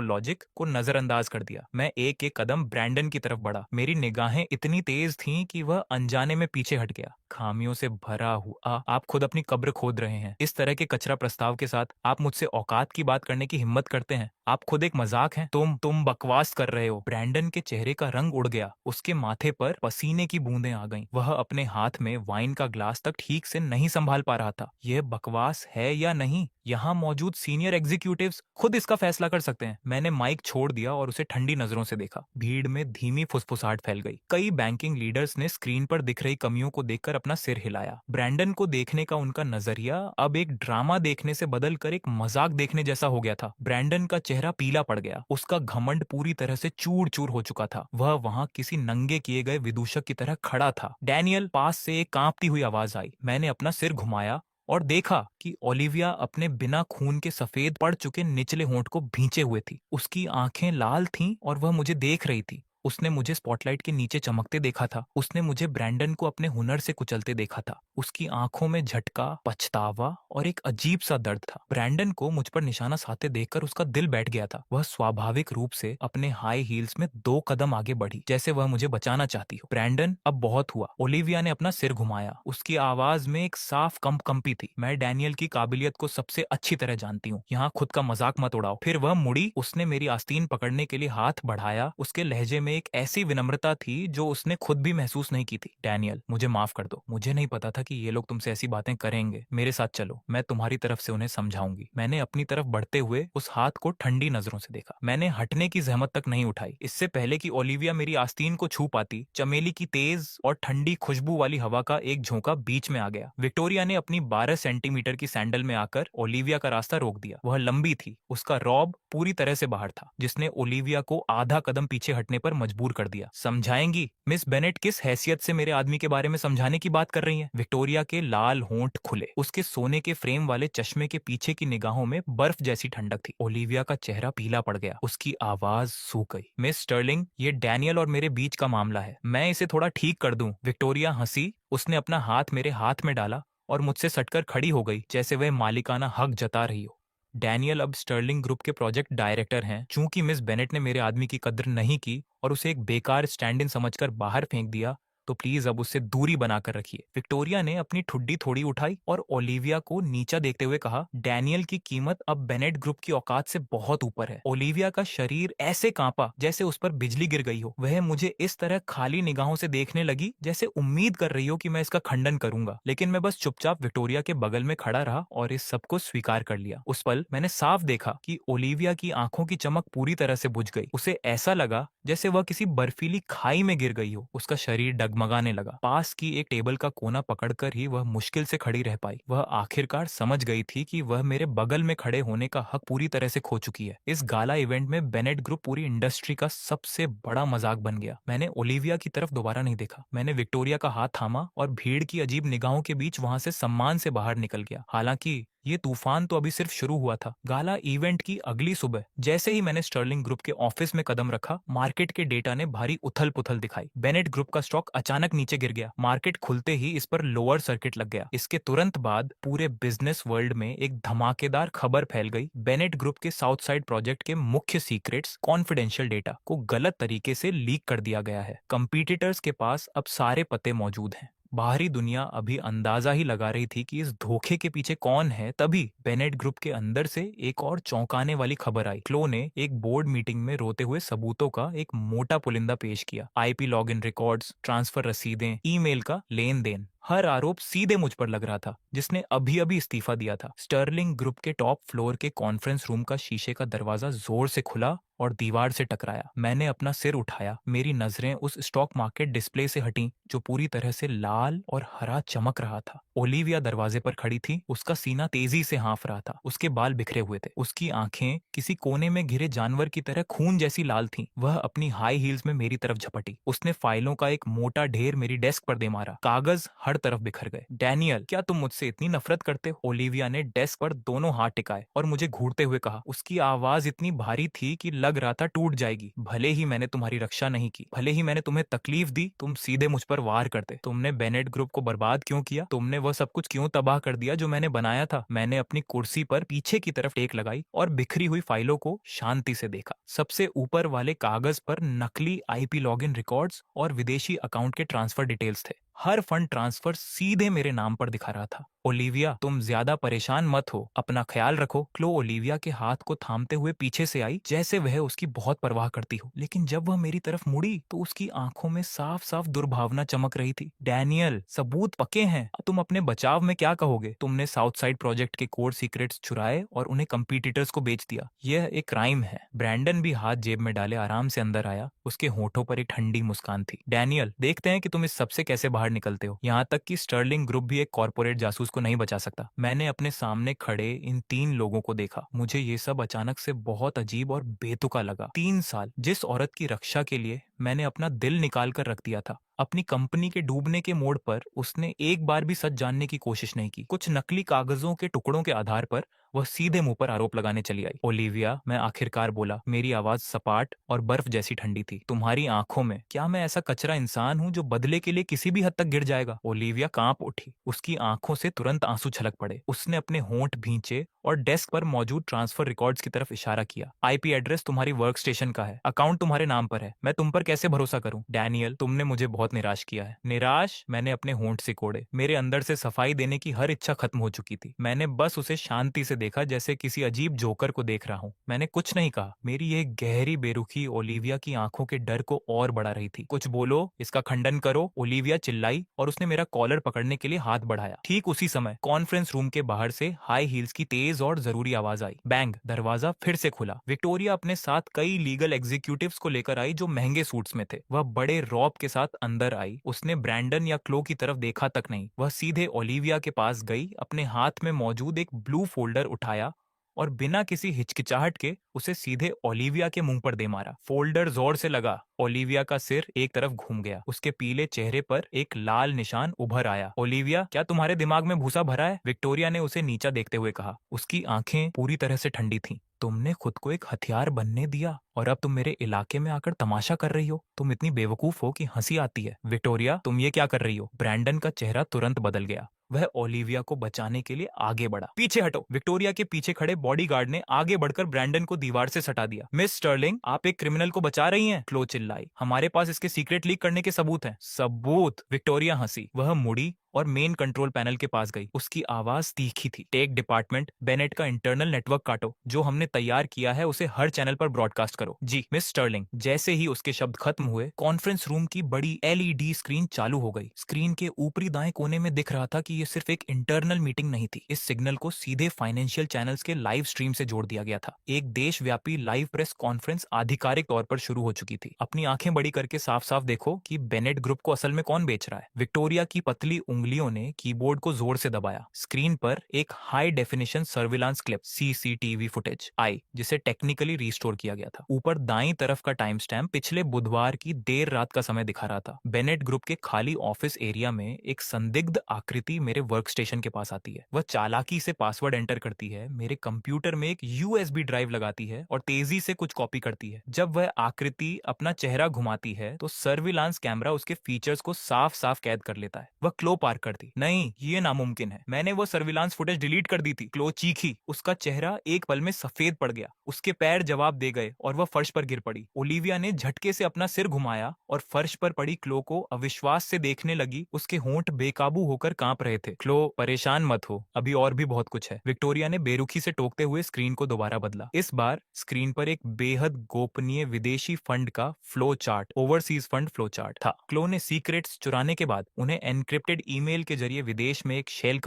लॉजिक को नजरअंदाज कर दिया। मैं एक एक कदम ब्रैंडन की तरफ बढ़ा। मेरी निगाहें इतनी तेज थीं कि वह अनजाने में पीछे हट गया। खामियों से भरा हुआ आप खुद अपनी कब्र खोद रहे हैं। इस तरह के कचरा प्रस्ताव के साथ आप मुझसे औकात की बात करने की हिम्मत करते हैं? आप खुद एक मजाक हैं। तुम बकवास कर रहे हो। ब्रैंडन के चेहरे का रंग उड़ गया। उसके माथे पर पसीने की बूंदें आ गईं। वह अपने हाथ में वाइन का ग्लास तक ठीक से नहीं संभाल पा रहा था। यह बकवास है या नहीं, यहाँ मौजूद सीनियर एग्जीक्यूटिव्स खुद इसका फैसला कर सकते हैं। मैंने माइक छोड़ दिया और उसे ठंडी नजरों से देखा। भीड़ में धीमी फुसफुसाहट फैल गई। कई बैंकिंग लीडर्स ने स्क्रीन पर दिख रही कमियों को देखकर अपना सिर हिलाया। ब्रैंडन को देखने का उनका नजरिया अब एक ड्रामा देखने से बदलकर एक मजाक देखने जैसा हो गया था। ब्रैंडन का चेहरा पीला पड़ गया। उसका घमंड पूरी तरह से चूर चूर हो चुका था। वह वहां किसी नंगे किए गए विदूषक की तरह खड़ा था। डैनियल, पास से एक कांपती हुई आवाज आई। मैंने अपना सिर घुमाया और देखा कि ओलिविया अपने बिना खून के सफेद पड़ चुके निचले होंठ को भींचे हुए थी। उसकी आंखें लाल थीं और वह मुझे देख रही थी। उसने मुझे स्पॉटलाइट के नीचे चमकते देखा था। उसने मुझे ब्रैंडन को अपने हुनर से कुचलते देखा था। उसकी आंखों में झटका, पछतावा और एक अजीब सा दर्द था। ब्रैंडन को मुझ पर निशाना साधते देखकर उसका दिल बैठ गया था। वह स्वाभाविक रूप से अपने हाई हील्स में 2 कदम आगे बढ़ी, जैसे वह मुझे बचाना चाहती हो। ब्रैंडन, अब बहुत हुआ। ओलिविया ने अपना सिर घुमाया। उसकी आवाज में एक साफ कंपी थी। मैं डैनियल की काबिलियत को सबसे अच्छी तरह जानती हूँ। यहाँ खुद का मजाक मत उड़ाओ। फिर वह मुड़ी। उसने मेरी आस्तीन पकड़ने के लिए हाथ बढ़ाया। उसके लहजे में एक ऐसी विनम्रता थी जो उसने खुद भी महसूस नहीं की थी। डैनियल, मुझे माफ कर दो। मुझे नहीं पता था कि ये लोग तुमसे ऐसी बातें करेंगे। मेरे साथ चलो, मैं तुम्हारी तरफ से उन्हें समझाऊंगी। मैंने अपनी तरफ बढ़ते हुए उस हाथ को ठंडी नजरों से देखा। मैंने हटने की जहमत तक नहीं उठाई। इससे पहले कि ओलिविया मेरी आस्तीन को छू पाती, चमेली की तेज और ठंडी खुशबू वाली हवा का एक झोंका बीच में आ गया। विक्टोरिया ने अपनी 12 सेंटीमीटर की सैंडल में आकर ओलिविया का रास्ता रोक दिया। वह लंबी थी। उसका रॉब पूरी तरह से बाहर था, जिसने ओलिविया को आधा कदम पीछे हटने पर मजबूर कर दिया। समझाएंगी? मिस बेनेट किस हैसियत से मेरे आदमी के बारे में समझाने की बात कर रही हैं? विक्टोरिया के लाल होंठ खुले। उसके सोने के फ्रेम वाले चश्मे के पीछे की निगाहों में बर्फ जैसी ठंडक थी। ओलिविया का चेहरा पीला पड़ गया। उसकी आवाज सूख गई। मिस स्टर्लिंग, ये डैनियल और मेरे बीच का मामला है। मैं इसे थोड़ा ठीक कर दूं। विक्टोरिया हंसी। उसने अपना हाथ मेरे हाथ में डाला और मुझसे सटकर खड़ी हो गई, जैसे वह मालिकाना हक जता रही हो। डैनियल अब स्टर्लिंग ग्रुप के प्रोजेक्ट डायरेक्टर हैं। चूंकि मिस बेनेट ने मेरे आदमी की कद्र नहीं की और उसे एक बेकार स्टैंड इन समझकर बाहर फेंक दिया, तो प्लीज अब उससे दूरी बनाकर रखिए। विक्टोरिया ने अपनी ठुड्डी थोड़ी उठाई और ओलिविया को नीचा देखते हुए कहा, डैनियल की कीमत अब बेनेट ग्रुप की औकात से बहुत ऊपर है। ओलिविया का शरीर ऐसे कांपा जैसे उस पर बिजली गिर गई हो। वह मुझे इस तरह खाली निगाहों से देखने लगी जैसे उम्मीद कर रही हो कि मैं इसका खंडन करूंगा। लेकिन मैं बस चुपचाप विक्टोरिया के बगल में खड़ा रहा और इस सब को स्वीकार कर लिया। उस पल मैंने साफ देखा कि ओलिविया की आंखों की चमक पूरी तरह से बुझ गई। उसे ऐसा लगा जैसे वह किसी बर्फीली खाई में गिर गई हो। उसका शरीर डगमगाने लगा। पास की एक टेबल का कोना पकड़कर ही वह मुश्किल से खड़ी रह पाई। वह आखिरकार समझ गई थी कि वह मेरे बगल में खड़े होने का हक पूरी तरह से खो चुकी है। इस गाला इवेंट में बेनेट ग्रुप पूरी इंडस्ट्री का सबसे बड़ा मजाक बन गया। मैंने ओलिविया की तरफ दोबारा नहीं देखा। मैंने विक्टोरिया का हाथ थामा और भीड़ की अजीब निगाहों के बीच वहां से सम्मान से बाहर निकल गया। हालांकि ये तूफान तो अभी सिर्फ शुरू हुआ था। गाला इवेंट की अगली सुबह जैसे ही मैंने स्टर्लिंग ग्रुप के ऑफिस में कदम रखा, मार्केट के डेटा ने भारी उथल पुथल दिखाई। बेनेट ग्रुप का स्टॉक अचानक नीचे गिर गया। मार्केट खुलते ही इस पर लोअर सर्किट लग गया। इसके तुरंत बाद पूरे बिजनेस वर्ल्ड में एक धमाकेदार खबर फैल गई। बेनेट ग्रुप के साउथ साइड प्रोजेक्ट के मुख्य सीक्रेट्स, कॉन्फिडेंशियल डेटा को गलत तरीके से लीक कर दिया गया है। कंपीटिटर्स के पास अब सारे पते मौजूद हैं। बाहरी दुनिया अभी अंदाजा ही लगा रही थी कि इस धोखे के पीछे कौन है, तभी बेनेट ग्रुप के अंदर से एक और चौंकाने वाली खबर आई। क्लो ने एक बोर्ड मीटिंग में रोते हुए सबूतों का एक मोटा पुलिंदा पेश किया। आईपी लॉगिन रिकॉर्ड्स, ट्रांसफर रसीदें, ईमेल का लेन देन, हर आरोप सीधे मुझ पर लग रहा था, जिसने अभी अभी इस्तीफा दिया था। स्टर्लिंग ग्रुप के टॉप फ्लोर के कॉन्फ्रेंस रूम का शीशे का दरवाजा जोर से खुला और दीवार से टकराया। मैंने अपना सिर उठाया। मेरी नजरें उस स्टॉक मार्केट डिस्प्ले से हटीं जो पूरी तरह से लाल और हरा चमक रहा था। ओलिविया दरवाजे पर खड़ी थी। उसका सीना तेजी से हाँफ रहा था। उसके बाल बिखरे हुए थे। उसकी आंखें किसी कोने में घिरे जानवर की तरह खून जैसी लाल थीं। वह अपनी हाई हील्स में मेरी तरफ झपटी। उसने फाइलों का एक मोटा ढेर मेरी डेस्क पर दे मारा। कागज हर तरफ बिखर गए। डैनियल, क्या तुम मुझसे इतनी नफरत करते हो? ओलिविया ने डेस्क पर दोनों हाथ टिकाए और मुझे घूरते हुए कहा। उसकी आवाज इतनी भारी थी कि लग रहा था टूट जाएगी। भले ही मैंने तुम्हारी रक्षा नहीं की, भले ही मैंने तुम्हें तकलीफ दी, तुम सीधे मुझ पर वार करते। तुमने बेनेट ग्रुप को बर्बाद क्यों किया? तुमने वह सब कुछ क्यों तबाह कर दिया जो मैंने बनाया था? मैंने अपनी कुर्सी पर पीछे की तरफ टेक लगाई और बिखरी हुई फाइलों को शांति से देखा। सबसे ऊपर वाले कागज पर नकली आईपी लॉगिन रिकॉर्ड्स और विदेशी अकाउंट के ट्रांसफर डिटेल्स थे। हर फंड ट्रांसफर सीधे मेरे नाम पर दिखा रहा था। ओलिविया, तुम ज्यादा परेशान मत हो, अपना ख्याल रखो। क्लो ओलिविया के हाथ को थामते हुए पीछे से आई, जैसे वह उसकी बहुत परवाह करती हो। लेकिन जब वह मेरी तरफ मुड़ी तो उसकी आंखों में साफ साफ दुर्भावना चमक रही थी। डैनियल, सबूत पक्के हैं, अब तुम अपने बचाव में क्या कहोगे? तुमने साउथ साइड प्रोजेक्ट के कोर सीक्रेट्स चुराए और उन्हें कंपीटिटर्स को बेच दिया। यह एक क्राइम है। ब्रैंडन भी हाथ जेब में डाले आराम से अंदर आया। उसके होठों पर एक ठंडी मुस्कान थी। डैनियल, देखते हैं कि तुम इस सबसे कैसे बाहर निकलते हो। यहाँ तक कि स्टर्लिंग ग्रुप भी एक कॉर्पोरेट जासूस को नहीं बचा सकता। मैंने अपने सामने खड़े इन 3 लोगों को देखा। मुझे ये सब अचानक से बहुत अजीब और बेतुका लगा। 3 साल जिस औरत की रक्षा के लिए मैंने अपना दिल निकाल कर रख दिया था, अपनी कंपनी के डूबने के मोड़ पर उसने एक बार भी सच जानने की कोशिश नहीं की। कुछ नकली कागजों के टुकड़ों के आधार पर वह सीधे मुंह पर आरोप लगाने चली आई। ओलिविया, मैं आखिरकार बोला। मेरी आवाज सपाट और बर्फ जैसी ठंडी थी। तुम्हारी आंखों में क्या मैं ऐसा कचरा इंसान हूं जो बदले के लिए किसी भी हद तक गिर जाएगा? ओलिविया कांप उठी। उसकी आंखों से तुरंत आंसू छलक पड़े। उसने अपने होंठ भींचे और डेस्क पर मौजूद ट्रांसफर रिकॉर्ड्स की तरफ इशारा किया। आईपी एड्रेस तुम्हारी वर्क स्टेशन का है, अकाउंट तुम्हारे नाम पर है, मैं तुम पर कैसे भरोसा करूं? डैनियल, तुमने मुझे बहुत निराश किया है। निराश? मैंने अपने होंठ सिकोड़े। मेरे अंदर से सफाई देने की हर इच्छा खत्म हो चुकी थी। मैंने बस उसे शांति से देखा, जैसे किसी अजीब जोकर को देख रहा हूं। मैंने कुछ नहीं कहा। मेरी यह गहरी बेरुखी ओलिविया की आंखों के डर को और बढ़ा रही थी। कुछ बोलो, इसका खंडन करो, ओलिविया चिल्लाई और उसने मेरा कॉलर पकड़ने के लिए हाथ बढ़ाया। ठीक उसी समय कॉन्फ्रेंस रूम के बाहर से हाई हील्स की तेज और जरूरी आवाज आई। बैंग, दरवाजा फिर से खुला। विक्टोरिया अपने साथ कई लीगल एग्जीक्यूटिव्स को लेकर आई जो महंगे सूट्स में थे। वह बड़े रौब के साथ अंदर आई। उसने ब्रैंडन या क्लो की तरफ देखा तक नहीं। वह सीधे ओलिविया के पास गई, अपने हाथ में मौजूद एक ब्लू फोल्डर उठाया और बिना किसी हिचकिचाहट के उसे सीधे ओलिविया के मुंह पर दे मारा। फोल्डर जोर से लगा। ओलिविया का सिर एक तरफ घूम गया। उसके पीले चेहरे पर एक लाल निशान उभर आया। ओलिविया, क्या तुम्हारे दिमाग में भूसा भरा है? विक्टोरिया ने उसे नीचा देखते हुए कहा। उसकी आंखें पूरी तरह से ठंडी थीं। तुमने खुद को एक हथियार बनने दिया और अब तुम मेरे इलाके में आकर तमाशा कर रही हो। तुम इतनी बेवकूफ हो कि हंसी आती है। विक्टोरिया, तुम ये क्या कर रही हो? ब्रैंडन का चेहरा तुरंत बदल गया। वह ओलिविया को बचाने के लिए आगे बढ़ा। पीछे हटो। विक्टोरिया के पीछे खड़े बॉडीगार्ड ने आगे बढ़कर ब्रैंडन को दीवार से सटा दिया। मिस स्टर्लिंग, आप एक क्रिमिनल को बचा रही हैं? क्लो चिल्लाई। हमारे पास इसके सीक्रेट लीक करने के सबूत हैं। सबूत? विक्टोरिया हंसी। वह मुड़ी और मेन कंट्रोल पैनल के पास गई। उसकी आवाज तीखी थी। टेक डिपार्टमेंट, बेनेट का इंटरनल नेटवर्क काटो। जो हमने तैयार किया है उसे हर चैनल पर ब्रॉडकास्ट करो। जी मिस स्टर्लिंग। जैसे ही उसके शब्द खत्म हुए, कॉन्फ्रेंस रूम की बड़ी एलईडी स्क्रीन चालू हो गई। स्क्रीन के ऊपरी दाएं कोने में दिख रहा था कि यह सिर्फ एक इंटरनल मीटिंग नहीं थी। इस सिग्नल को सीधे फाइनेंशियल चैनल्स के लाइव स्ट्रीम से जोड़ दिया गया था। एक देशव्यापी लाइव प्रेस कॉन्फ्रेंस आधिकारिक तौर पर शुरू हो चुकी थी। अपनी आंखें बड़ी करके साफ साफ देखो कि बेनेट ग्रुप को असल में कौन बेच रहा है। विक्टोरिया की पतली उंगलियों ने कीबोर्ड को जोर से दबाया। स्क्रीन पर एक high definition surveillance clip CCTV footage I, जिसे टेक्निकली रिस्टोर किया गया था। ऊपर दाईं तरफ का टाइम स्टैम्प पिछले बुधवार की देर रात का समय दिखा रहा था। बेनेट ग्रुप के खाली ऑफिस एरिया में एक संदिग्ध आकृति मेरे वर्क स्टेशन के पास आती है। वह चालाकी से पासवर्ड एंटर करती है, मेरे कंप्यूटर में एक यूएसबी ड्राइव लगाती है और तेजी से कुछ कॉपी करती है। जब वह आकृति अपना चेहरा घुमाती है तो सर्विलांस कैमरा उसके फीचर्स को साफ साफ कैद कर लेता है। वह क्लो पार कर दी। नहीं, ये नामुमकिन है। मैंने वो सर्विलांस फुटेज डिलीट कर दी थी। क्लो चीखी। उसका चेहरा एक पल में सफेद पड़ गया। उसके पैर जवाब दे गए और वह फर्श पर गिर पड़ी। ओलिविया ने झटके से अपना सिर घुमाया और फर्श पर पड़ी क्लो को अविश्वास से देखने लगी। उसके होंठ बेकाबू होकर कांप रहे थे। क्लो, परेशान मत हो, अभी और भी बहुत कुछ है। विक्टोरिया ने बेरुखी से टोकते हुए स्क्रीन को दोबारा बदला। इस बार स्क्रीन पर एक बेहद गोपनीय विदेशी फंड का flow chart, overseas fund flow chart था। क्लो ने सीक्रेट्स चुराने के बाद उन्हें एनक्रिप्टेड ईमेल के जरिए विदेश में एक शेल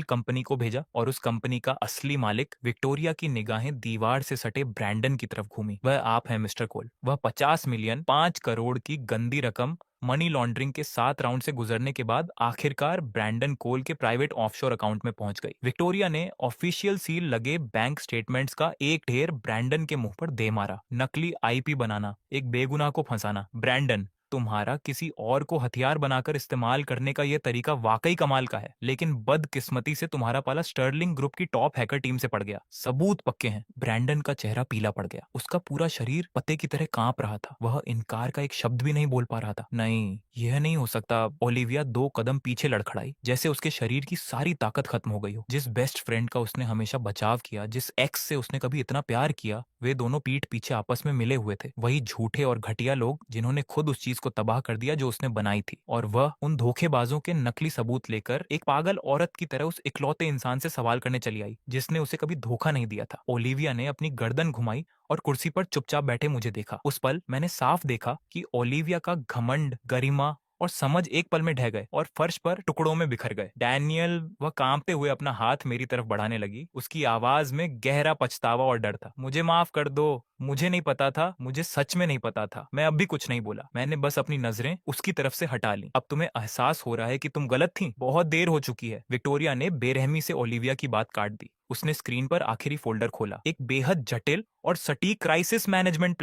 कंपनी को भेजा और उस कंपनी का असली मालिक। विक्टोरिया की निगाहें दीवार से सटे ब्रैंडन की तरफ घूमी। वह आप हैं मिस्टर कोल। वह 50 मिलियन 5 करोड़ की गंदी रकम मनी लॉन्ड्रिंग के 7 राउंड से गुजरने के बाद आखिरकार ब्रैंडन कोल के प्राइवेट ऑफशोर अकाउंट में पहुंच गई। विक्टोरिया ने ऑफिशियल सील लगे बैंक स्टेटमेंट्स का एक ढेर ब्रैंडन के मुंह पर दे मारा। नकली आईपी बनाना, एक बेगुनाह को फंसाना। ब्रैंडन, तुम्हारा किसी और को हथियार बनाकर इस्तेमाल करने का यह तरीका वाकई कमाल का है, लेकिन बदकिस्मती से तुम्हारा पाला स्टर्लिंग ग्रुप की टॉप हैकर टीम से पड़ गया। सबूत पक्के हैं। ब्रैंडन का चेहरा पीला पड़ गया। उसका पूरा शरीर पत्ते की तरह कांप रहा था। वह इनकार का एक शब्द भी नहीं बोल पा रहा था। नहीं, यह नहीं हो सकता। ओलिविया 2 कदम पीछे लड़खड़ाई, जैसे उसके शरीर की सारी ताकत खत्म हो गई हो। जिस बेस्ट फ्रेंड का उसने हमेशा बचाव किया, जिस एक्स से उसने कभी इतना प्यार किया, वे दोनों पीठ पीछे आपस में मिले हुए थे। वही झूठे और घटिया लोग जिन्होंने खुद उस चीज को तबाह कर दिया जो उसने बनाई थी। और वह उन धोखेबाजों के नकली सबूत लेकर एक पागल औरत की तरह उस इकलौते इंसान से सवाल करने चली आई जिसने उसे कभी धोखा नहीं दिया था। ओलिविया ने अपनी गर्दन घुमाई और कुर्सी पर चुपचाप बैठे मुझे देखा। उस पल मैंने साफ देखा कि ओलिविया का घमंड, गरिमा और समझ एक पल में ढह गए और फर्श पर टुकड़ों में बिखर गए। डैनियल, वह कांपते हुए अपना हाथ मेरी तरफ बढ़ाने लगी। उसकी आवाज में गहरा पछतावा और डर था। मुझे माफ कर दो, मुझे नहीं पता था, मुझे सच में नहीं पता था। मैं अब भी कुछ नहीं बोला। मैंने बस अपनी नजरें उसकी तरफ से हटा ली। अब तुम्हें एहसास हो रहा है कि तुम गलत थी। बहुत देर हो चुकी है। विक्टोरिया ने बेरहमी से ओलिविया की बात काट दी। उसने स्क्रीन पर आखिरी फोल्डर खोला। एक बेहद जटिल और सटीक क्राइसिस मैनेजमेंट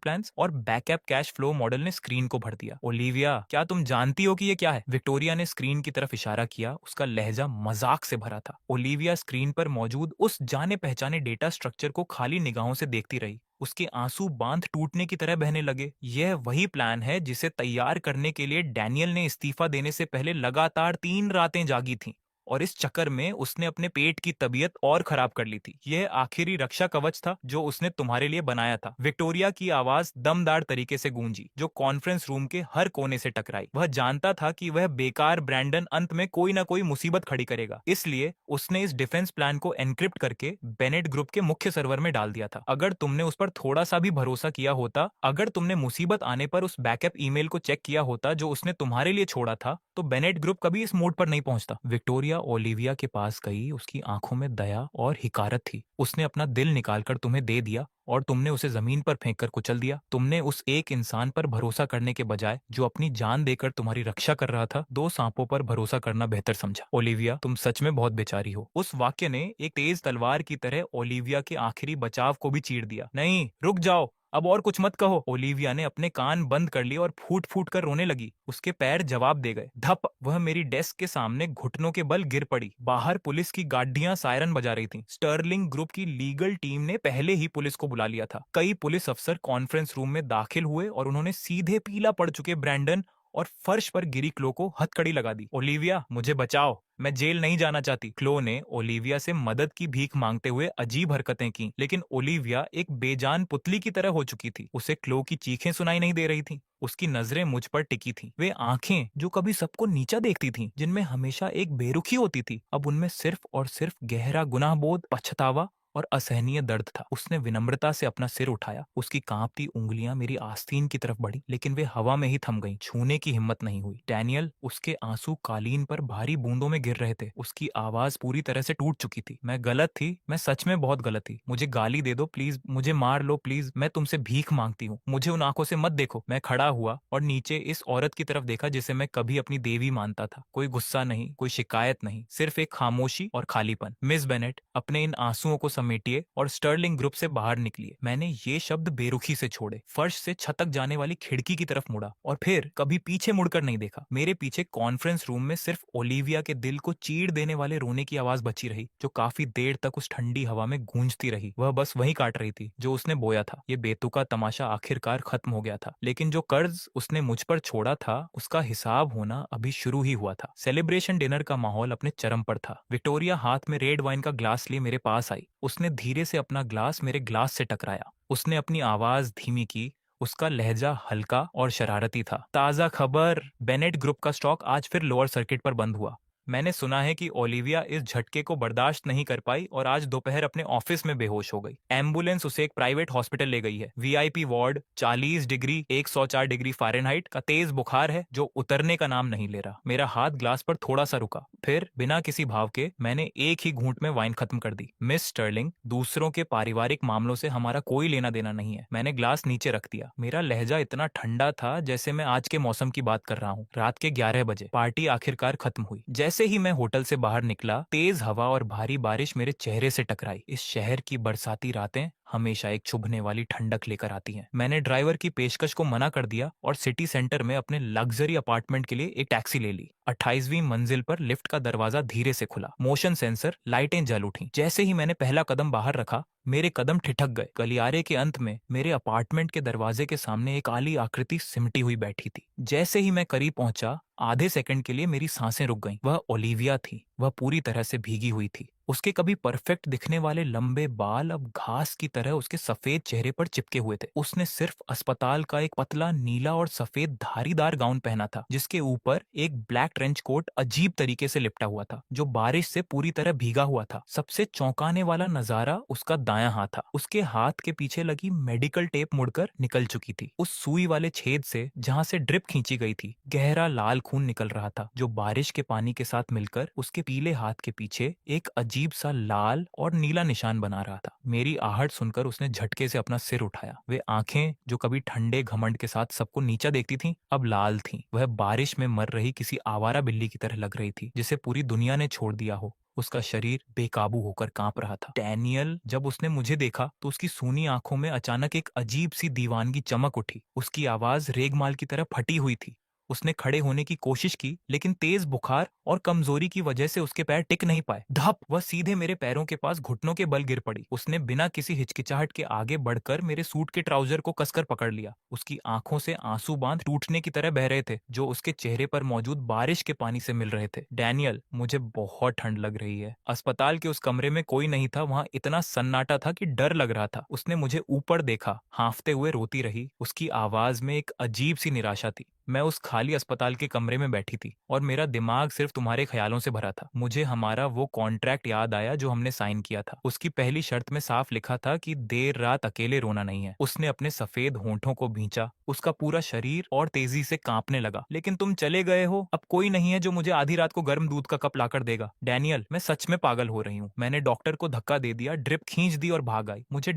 प्लान्स और बैकअप कैश फ्लो मॉडल ने स्क्रीन को भर दिया। ओलिविया, क्या तुम जानती हो कि ये क्या है? विक्टोरिया ने स्क्रीन की तरफ इशारा किया। उसका लहजा मजाक से भरा था। ओलिविया स्क्रीन पर मौजूद उस जाने पहचाने डेटा स्ट्रक्चर को खाली निगाहों से देखती रही। उसके आंसू बांध टूटने की तरह बहने लगे। यह वही प्लान है जिसे तैयार करने के लिए डैनियल ने इस्तीफा देने से पहले लगातार 3 रातें जागी थीं। और इस चक्कर में उसने अपने पेट की तबीयत और खराब कर ली थी। यह आखिरी रक्षा कवच था जो उसने तुम्हारे लिए बनाया था। विक्टोरिया की आवाज दमदार तरीके से गूंजी जो कॉन्फ्रेंस रूम के हर कोने से टकराई। वह जानता था कि वह बेकार ब्रैंडन अंत में कोई ना कोई मुसीबत खड़ी करेगा, इसलिए उसने इस डिफेंस प्लान को एनक्रिप्ट करके बेनेट ग्रुप के मुख्य सर्वर में डाल दिया था। अगर तुमने उस पर थोड़ा सा भी भरोसा किया होता, अगर तुमने मुसीबत आने पर उस बैकअप ईमेल को चेक किया होता जो उसने तुम्हारे लिए छोड़ा था, तो बेनेट ग्रुप कभी इस मोड पर नहीं पहुंचता। विक्टोरिया ओलिविया के पास गई। उसकी आंखों में दया और हिकारत थी। उसने अपना दिल निकालकर तुम्हें दे दिया और तुमने उसे जमीन पर फेंक कर कुचल दिया। तुमने उस एक इंसान पर भरोसा करने के बजाय जो अपनी जान देकर तुम्हारी रक्षा कर रहा था, 2 सांपों पर भरोसा करना बेहतर समझा। ओलिविया, तुम सच में बहुत बेचारी हो। उस वाक्य ने एक तेज तलवार की तरह ओलिविया के आखिरी बचाव को भी चीर दिया। नहीं, रुक जाओ, अब और कुछ मत कहो। ओलिविया ने अपने कान बंद कर लिए और फूट फूट कर रोने लगी। उसके पैर जवाब दे गए। धप, वह मेरी डेस्क के सामने घुटनों के बल गिर पड़ी। बाहर पुलिस की गाड़ियां सायरन बजा रही थीं। स्टर्लिंग ग्रुप की लीगल टीम ने पहले ही पुलिस को बुला लिया था। कई पुलिस अफसर कॉन्फ्रेंस रूम में दाखिल हुए और उन्होंने सीधे पीला पड़ चुके ब्रैंडन और फर्श पर गिरी क्लो को हथकड़ी लगा दी। ओलिविया, मुझे बचाओ, मैं जेल नहीं जाना चाहती। क्लो ने ओलिविया से मदद की भीख मांगते हुए अजीब हरकतें की, लेकिन ओलिविया एक बेजान पुतली की तरह हो चुकी थी। उसे क्लो की चीखें सुनाई नहीं दे रही थी। उसकी नजरें मुझ पर टिकी थी। वे आंखें जो कभी सबको नीचा देखती थीं, जिनमें हमेशा एक बेरुखी होती थी, अब उनमें सिर्फ और सिर्फ गहरा गुनाहबोध, पछतावा और असहनीय दर्द था। उसने विनम्रता से अपना सिर उठाया। उसकी कांपती उंगलियां मेरी आस्तीन की तरफ बढ़ी, लेकिन वे हवा में ही थम गईं। छूने की हिम्मत नहीं हुई। डैनियल, उसके आंसू कालीन पर भारी बूंदों में गिर रहे थे। उसकी आवाज पूरी तरह से टूट चुकी थी। मैं गलत थी, मैं सच में बहुत गलत थी। मुझे गाली दे दो प्लीज, मुझे मार लो प्लीज, मैं तुमसे भीख मांगती हूँ। मुझे उन आंखों से मत देखो। मैं खड़ा हुआ और नीचे इस औरत की तरफ देखा जिसे मैं कभी अपनी देवी मानता था। कोई गुस्सा नहीं, कोई शिकायत नहीं, सिर्फ एक खामोशी और खालीपन। मिस बेनेट, अपने इन आंसुओं को समेटिए और स्टर्लिंग ग्रुप से बाहर निकलिए। मैंने ये शब्द बेरुखी से छोड़े, फर्श से छत तक जाने वाली खिड़की की तरफ मुड़ा और फिर कभी पीछे मुड़कर नहीं देखा। मेरे पीछे कॉन्फ्रेंस रूम में सिर्फ ओलिविया के दिल को चीर देने वाले रोने की आवाज बची रही, जो काफी देर तक उस ठंडी हवा में गूंजती रही। वह बस वही काट रही थी जो उसने बोया था। ये बेतुका तमाशा आखिरकार खत्म हो गया था, लेकिन जो कर्ज उसने मुझ पर छोड़ा था उसका हिसाब होना अभी शुरू ही हुआ था। सेलिब्रेशन डिनर का माहौल अपने चरम पर था। विक्टोरिया हाथ में रेड वाइन का ग्लास लिए मेरे पास आई। उसने धीरे से अपना ग्लास मेरे ग्लास से टकराया। उसने अपनी आवाज धीमी की। उसका लहजा हल्का और शरारती था। ताजा खबर, बेनेट ग्रुप का स्टॉक आज फिर लोअर सर्किट पर बंद हुआ। मैंने सुना है कि ओलिविया इस झटके को बर्दाश्त नहीं कर पाई और आज दोपहर अपने ऑफिस में बेहोश हो गई। एम्बुलेंस उसे एक प्राइवेट हॉस्पिटल ले गई है। VIP ward, 40 degree 104 degree Fahrenheit का तेज बुखार है जो उतरने का नाम नहीं ले रहा। मेरा हाथ ग्लास पर थोड़ा सा रुका, फिर बिना किसी भाव के मैंने एक ही घूंट में वाइन खत्म कर दी। मिस स्टर्लिंग, दूसरों के पारिवारिक मामलों से हमारा कोई लेना देना नहीं है। मैंने ग्लास नीचे रख दिया। मेरा लहजा इतना ठंडा था जैसे मैं आज के मौसम की बात कर रहा हूँ। रात के 11 बजे पार्टी आखिरकार खत्म हुई। जैसे ही मैं होटल से बाहर निकला, तेज हवा और भारी बारिश मेरे चेहरे से टकराई। इस शहर की बरसाती रातें हमेशा एक चुभने वाली ठंडक लेकर आती हैं। मैंने ड्राइवर की पेशकश को मना कर दिया और सिटी सेंटर में अपने लग्जरी अपार्टमेंट के लिए एक टैक्सी ले ली। 28वीं मंजिल पर लिफ्ट का दरवाजा धीरे से खुला। मोशन सेंसर लाइटें जल उठी। जैसे ही मैंने पहला कदम बाहर रखा, मेरे कदम ठिठक गए। गलियारे के अंत में मेरे अपार्टमेंट के दरवाजे के सामने एक काली आकृति सिमटी हुई बैठी थी। जैसे ही मैं करीब पहुंचा, आधे सेकंड के लिए मेरी सांसें रुक गईं। वह ओलिविया थी। वह पूरी तरह से भीगी हुई थी। उसके कभी परफेक्ट दिखने वाले लंबे बाल अब घास की तरह उसके सफेद चेहरे पर चिपके हुए थे। उसने सिर्फ अस्पताल का एक पतला नीला और सफेद धारीदार गाउन पहना था, जिसके ऊपर एक ब्लैक ट्रेंच कोट अजीब तरीके से लिपटा हुआ था, जो बारिश से पूरी तरह भीगा हुआ था। सबसे चौंकाने वाला नजारा उसका दायां हाथ था। उसके हाथ के पीछे लगी मेडिकल टेप मुड़कर निकल चुकी थी। उस सुई वाले छेद से जहां से ड्रिप खींची गई थी, गहरा लाल खून निकल रहा था, जो बारिश के पानी के साथ मिलकर उसके पीले हाथ के पीछे एक अजीब सा लाल और नीला निशान बना रहा था। मेरी आहट सुनकर उसने झटके से अपना सिर उठाया। वे आंखें जो कभी ठंडे घमंड के साथ सबको नीचा देखती थीं, अब लाल थीं। वह बारिश में मर रही किसी आवारा बिल्ली की तरह लग रही थी, जिसे पूरी दुनिया ने छोड़ दिया हो। उसका शरीर बेकाबू होकर कांप रहा था। डैनियल, जब उसने मुझे देखा तो उसकी सूनी आंखों में अचानक एक अजीब सी दीवानगी चमक उठी। उसकी आवाज रेगमाल की तरह फटी हुई थी। उसने खड़े होने की कोशिश की, लेकिन तेज बुखार और कमजोरी की वजह से उसके पैर टिक नहीं पाए। धप! वह सीधे मेरे पैरों के पास घुटनों के बल गिर पड़ी। उसने बिना किसी हिचकिचाहट के आगे बढ़कर मेरे सूट के ट्राउजर को कसकर पकड़ लिया। उसकी आंखों से आंसू बांध टूटने की तरह बह रहे थे, जो उसके चेहरे पर मौजूद बारिश के पानी से मिल रहे थे। डैनियल, मुझे बहुत ठंड लग रही है। अस्पताल के उस कमरे में कोई नहीं था। वहां इतना सन्नाटा था कि डर लग रहा था। उसने मुझे ऊपर देखा, हांफते हुए रोती रही। उसकी आवाज में एक अजीब सी निराशा थी। मैं उस खाली अस्पताल के कमरे में बैठी थी और मेरा दिमाग सिर्फ तुम्हारे ख्यालों से भरा था। मुझे हमारा वो कॉन्ट्रैक्ट याद आया जो हमने साइन किया था। उसकी पहली शर्त में साफ लिखा था कि देर रात अकेले रोना नहीं है। उसने अपने सफेद होंठों को भींचा। उसका पूरा शरीर और तेजी से कांपने लगा। लेकिन तुम चले गए हो। अब कोई नहीं है जो मुझे आधी रात को गर्म दूध का कप लाकर देगा। डैनियल, मैं सच में पागल हो रही हूँ। मैंने डॉक्टर को धक्का दे दिया, ड्रिप खींच दी और भाग आई। मुझे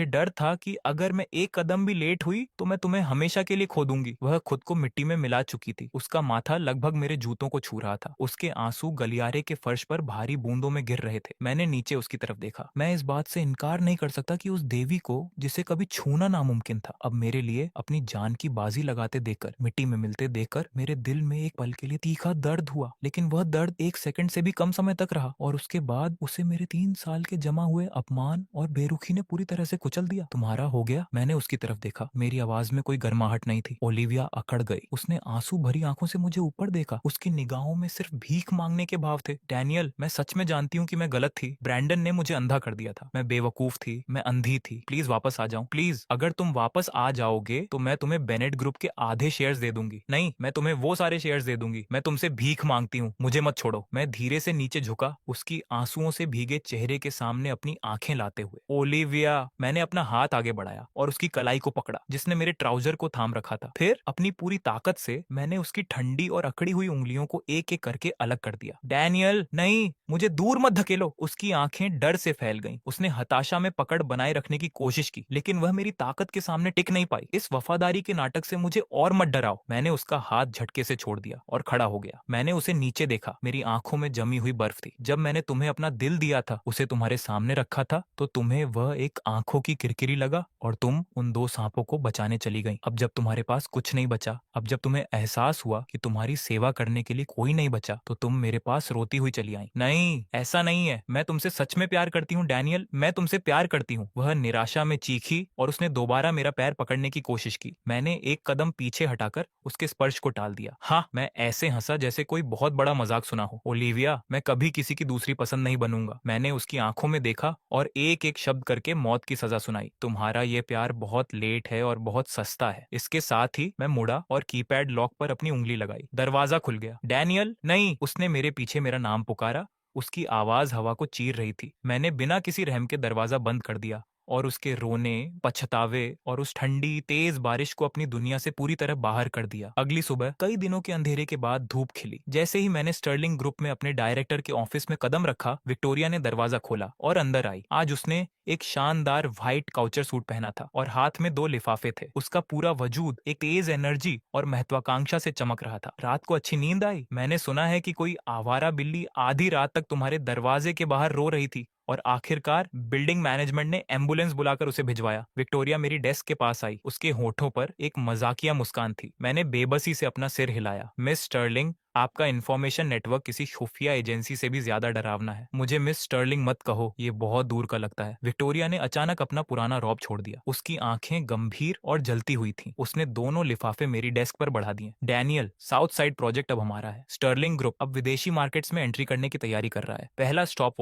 डर था कि अगर मैं एक कदम भी लेट हुई तो मैं तुम्हें हमेशा के लिए खो दूंगी। वह खुद को मिट्टी में मिला चुकी थी। उसका माथा लगभग मेरे जूतों को छू रहा था। उसके आंसू गलियारे के फर्श पर भारी बूंदों में गिर रहे थे। मैंने नीचे उसकी तरफ देखा। मैं इस बात से इनकार नहीं कर सकता कि उस देवी को, जिसे कभी छूना नामुमकिन था, अब मेरे लिए अपनी जान की बाजी लगाते देखकर, मिट्टी में मिलते देखकर मेरे दिल में एक पल के लिए तीखा दर्द हुआ। लेकिन वह दर्द एक सेकंड से भी कम समय तक रहा और उसके बाद उसे मेरे 3 साल के जमा हुए अपमान और बेरुखी ने पूरी तरह से कुचल दिया। तुम्हारा हो गया? मैंने उसकी तरफ देखा। मेरी आवाज में कोई गर्माहट नहीं थी। ओलिविया अकड़ गई। उसने आंसू भरी आंखों से मुझे ऊपर देखा। उसकी निगाहों में सिर्फ भीख मांगने के भाव थे। डैनियल, मैं सच में जानती हूँ कि मैं गलत थी। ब्रैंडन ने मुझे अंधा कर दिया था। मैं बेवकूफ थी। मैं अंधी थी। प्लीज वापस आ जाओ। प्लीज, अगर तुम वापस आ जाओगे तो मैं तुम्हें बेनेट ग्रुप के आधे शेयर्स दे दूंगी। नहीं, मैं तुम्हें वो सारे शेयर्स दे दूंगी। मैं तुमसे भीख मांगती हूँ, मुझे मत छोड़ो। मैं धीरे से नीचे झुका, उसकी आंसुओं से भीगे चेहरे के सामने अपनी आंखें लाते हुए। ओलिविया, मैंने अपना हाथ आगे बढ़ाया और उसकी कलाई को पकड़ा, जिसने मेरे ट्राउजर को थाम रखा था। फिर अपनी पूरी ताकत से मैंने उसकी ठंडी और अकड़ी हुई उंगलियों को एक एक करके अलग कर दिया। डैनियल, नहीं, मुझे दूर मत धकेलो। उसकी आंखें डर से फैल गईं। उसने हताशा में पकड़ बनाए रखने की कोशिश की, लेकिन वह मेरी ताकत के सामने टिक नहीं पाई। इस वफादारी के नाटक से मुझे और मत डराओ। मैंने उसका हाथ झटके से छोड़ दिया और खड़ा हो गया। मैंने उसे नीचे देखा। मेरी आंखों में जमी हुई बर्फ थी। जब मैंने तुम्हें अपना दिल दिया था, उसे तुम्हारे सामने रखा था, तो तुम्हें वह एक आंखों की किरकिरी लगा और तुम उन 2 सांपों को बचाने चली गई। अब जब तुम्हारे पास कुछ नहीं बचा, अब जब तुम्हें एहसास हुआ कि तुम्हारी सेवा करने के लिए कोई नहीं बचा, तो तुम मेरे पास रोती हुई चली आई। नहीं, ऐसा नहीं है। मैं तुमसे सच में प्यार करती हूँ डैनियल, मैं तुमसे प्यार करती हूँ। वह निराशा में चीखी और उसने दोबारा मेरा पैर पकड़ने की कोशिश की। मैंने एक कदम पीछे हटाकर उसके स्पर्श को टाल दिया। हाँ, मैं ऐसे हंसा जैसे कोई बहुत बड़ा मजाक सुना हो। ओलिविया, मैं कभी किसी की दूसरी पसंद नहीं बनूंगा। मैंने उसकी आंखों में देखा और एक एक शब्द करके मौत की सजा सुनाई। तुम्हारा ये प्यार बहुत लेट है और बहुत सस्ता है। इसके साथ ही मैं मुड़ा और कीपैड लॉक पर अपनी उंगली लगाई। दरवाजा खुल गया। डैनियल, नहीं। उसने मेरे पीछे मेरा नाम पुकारा। उसकी आवाज हवा को चीर रही थी। मैंने बिना किसी रहम के दरवाजा बंद कर दिया और उसके रोने, पछतावे और उस ठंडी तेज बारिश को अपनी दुनिया से पूरी तरह बाहर कर दिया। अगली सुबह कई दिनों के अंधेरे के बाद धूप खिली। जैसे ही मैंने स्टर्लिंग ग्रुप में अपने डायरेक्टर के ऑफिस में कदम रखा, विक्टोरिया ने दरवाजा खोला और अंदर आई। आज उसने एक शानदार व्हाइट काउचर सूट पहना था और हाथ में 2 लिफाफे थे। उसका पूरा वजूद एक तेज एनर्जी और महत्वाकांक्षा से चमक रहा था। रात को अच्छी नींद आई? मैंने सुना है कि कोई आवारा बिल्ली आधी रात तक तुम्हारे दरवाजे के बाहर रो रही थी और आखिरकार बिल्डिंग मैनेजमेंट ने एम्बुलेंस बुलाकर उसे भिजवाया। विक्टोरिया मेरी डेस्क के पास आई। उसके होठों पर एक मजाकिया मुस्कान थी। मैंने बेबसी से अपना सिर हिलाया। मिस स्टर्लिंग, आपका इंफॉर्मेशन नेटवर्क किसी खुफिया एजेंसी से भी ज्यादा डरावना है। मुझे मिस स्टर्लिंग मत कहो, ये बहुत दूर का लगता है। विक्टोरिया ने अचानक अपना पुराना रौब छोड़ दिया। उसकी आंखें गंभीर और जलती हुई थीं। उसने दोनों लिफाफे मेरी डेस्क पर बढ़ा दिए। डैनियल, साउथ साइड प्रोजेक्ट अब हमारा है। स्टर्लिंग ग्रुप अब विदेशी मार्केट्स में एंट्री करने की तैयारी कर रहा है। पहला स्टॉप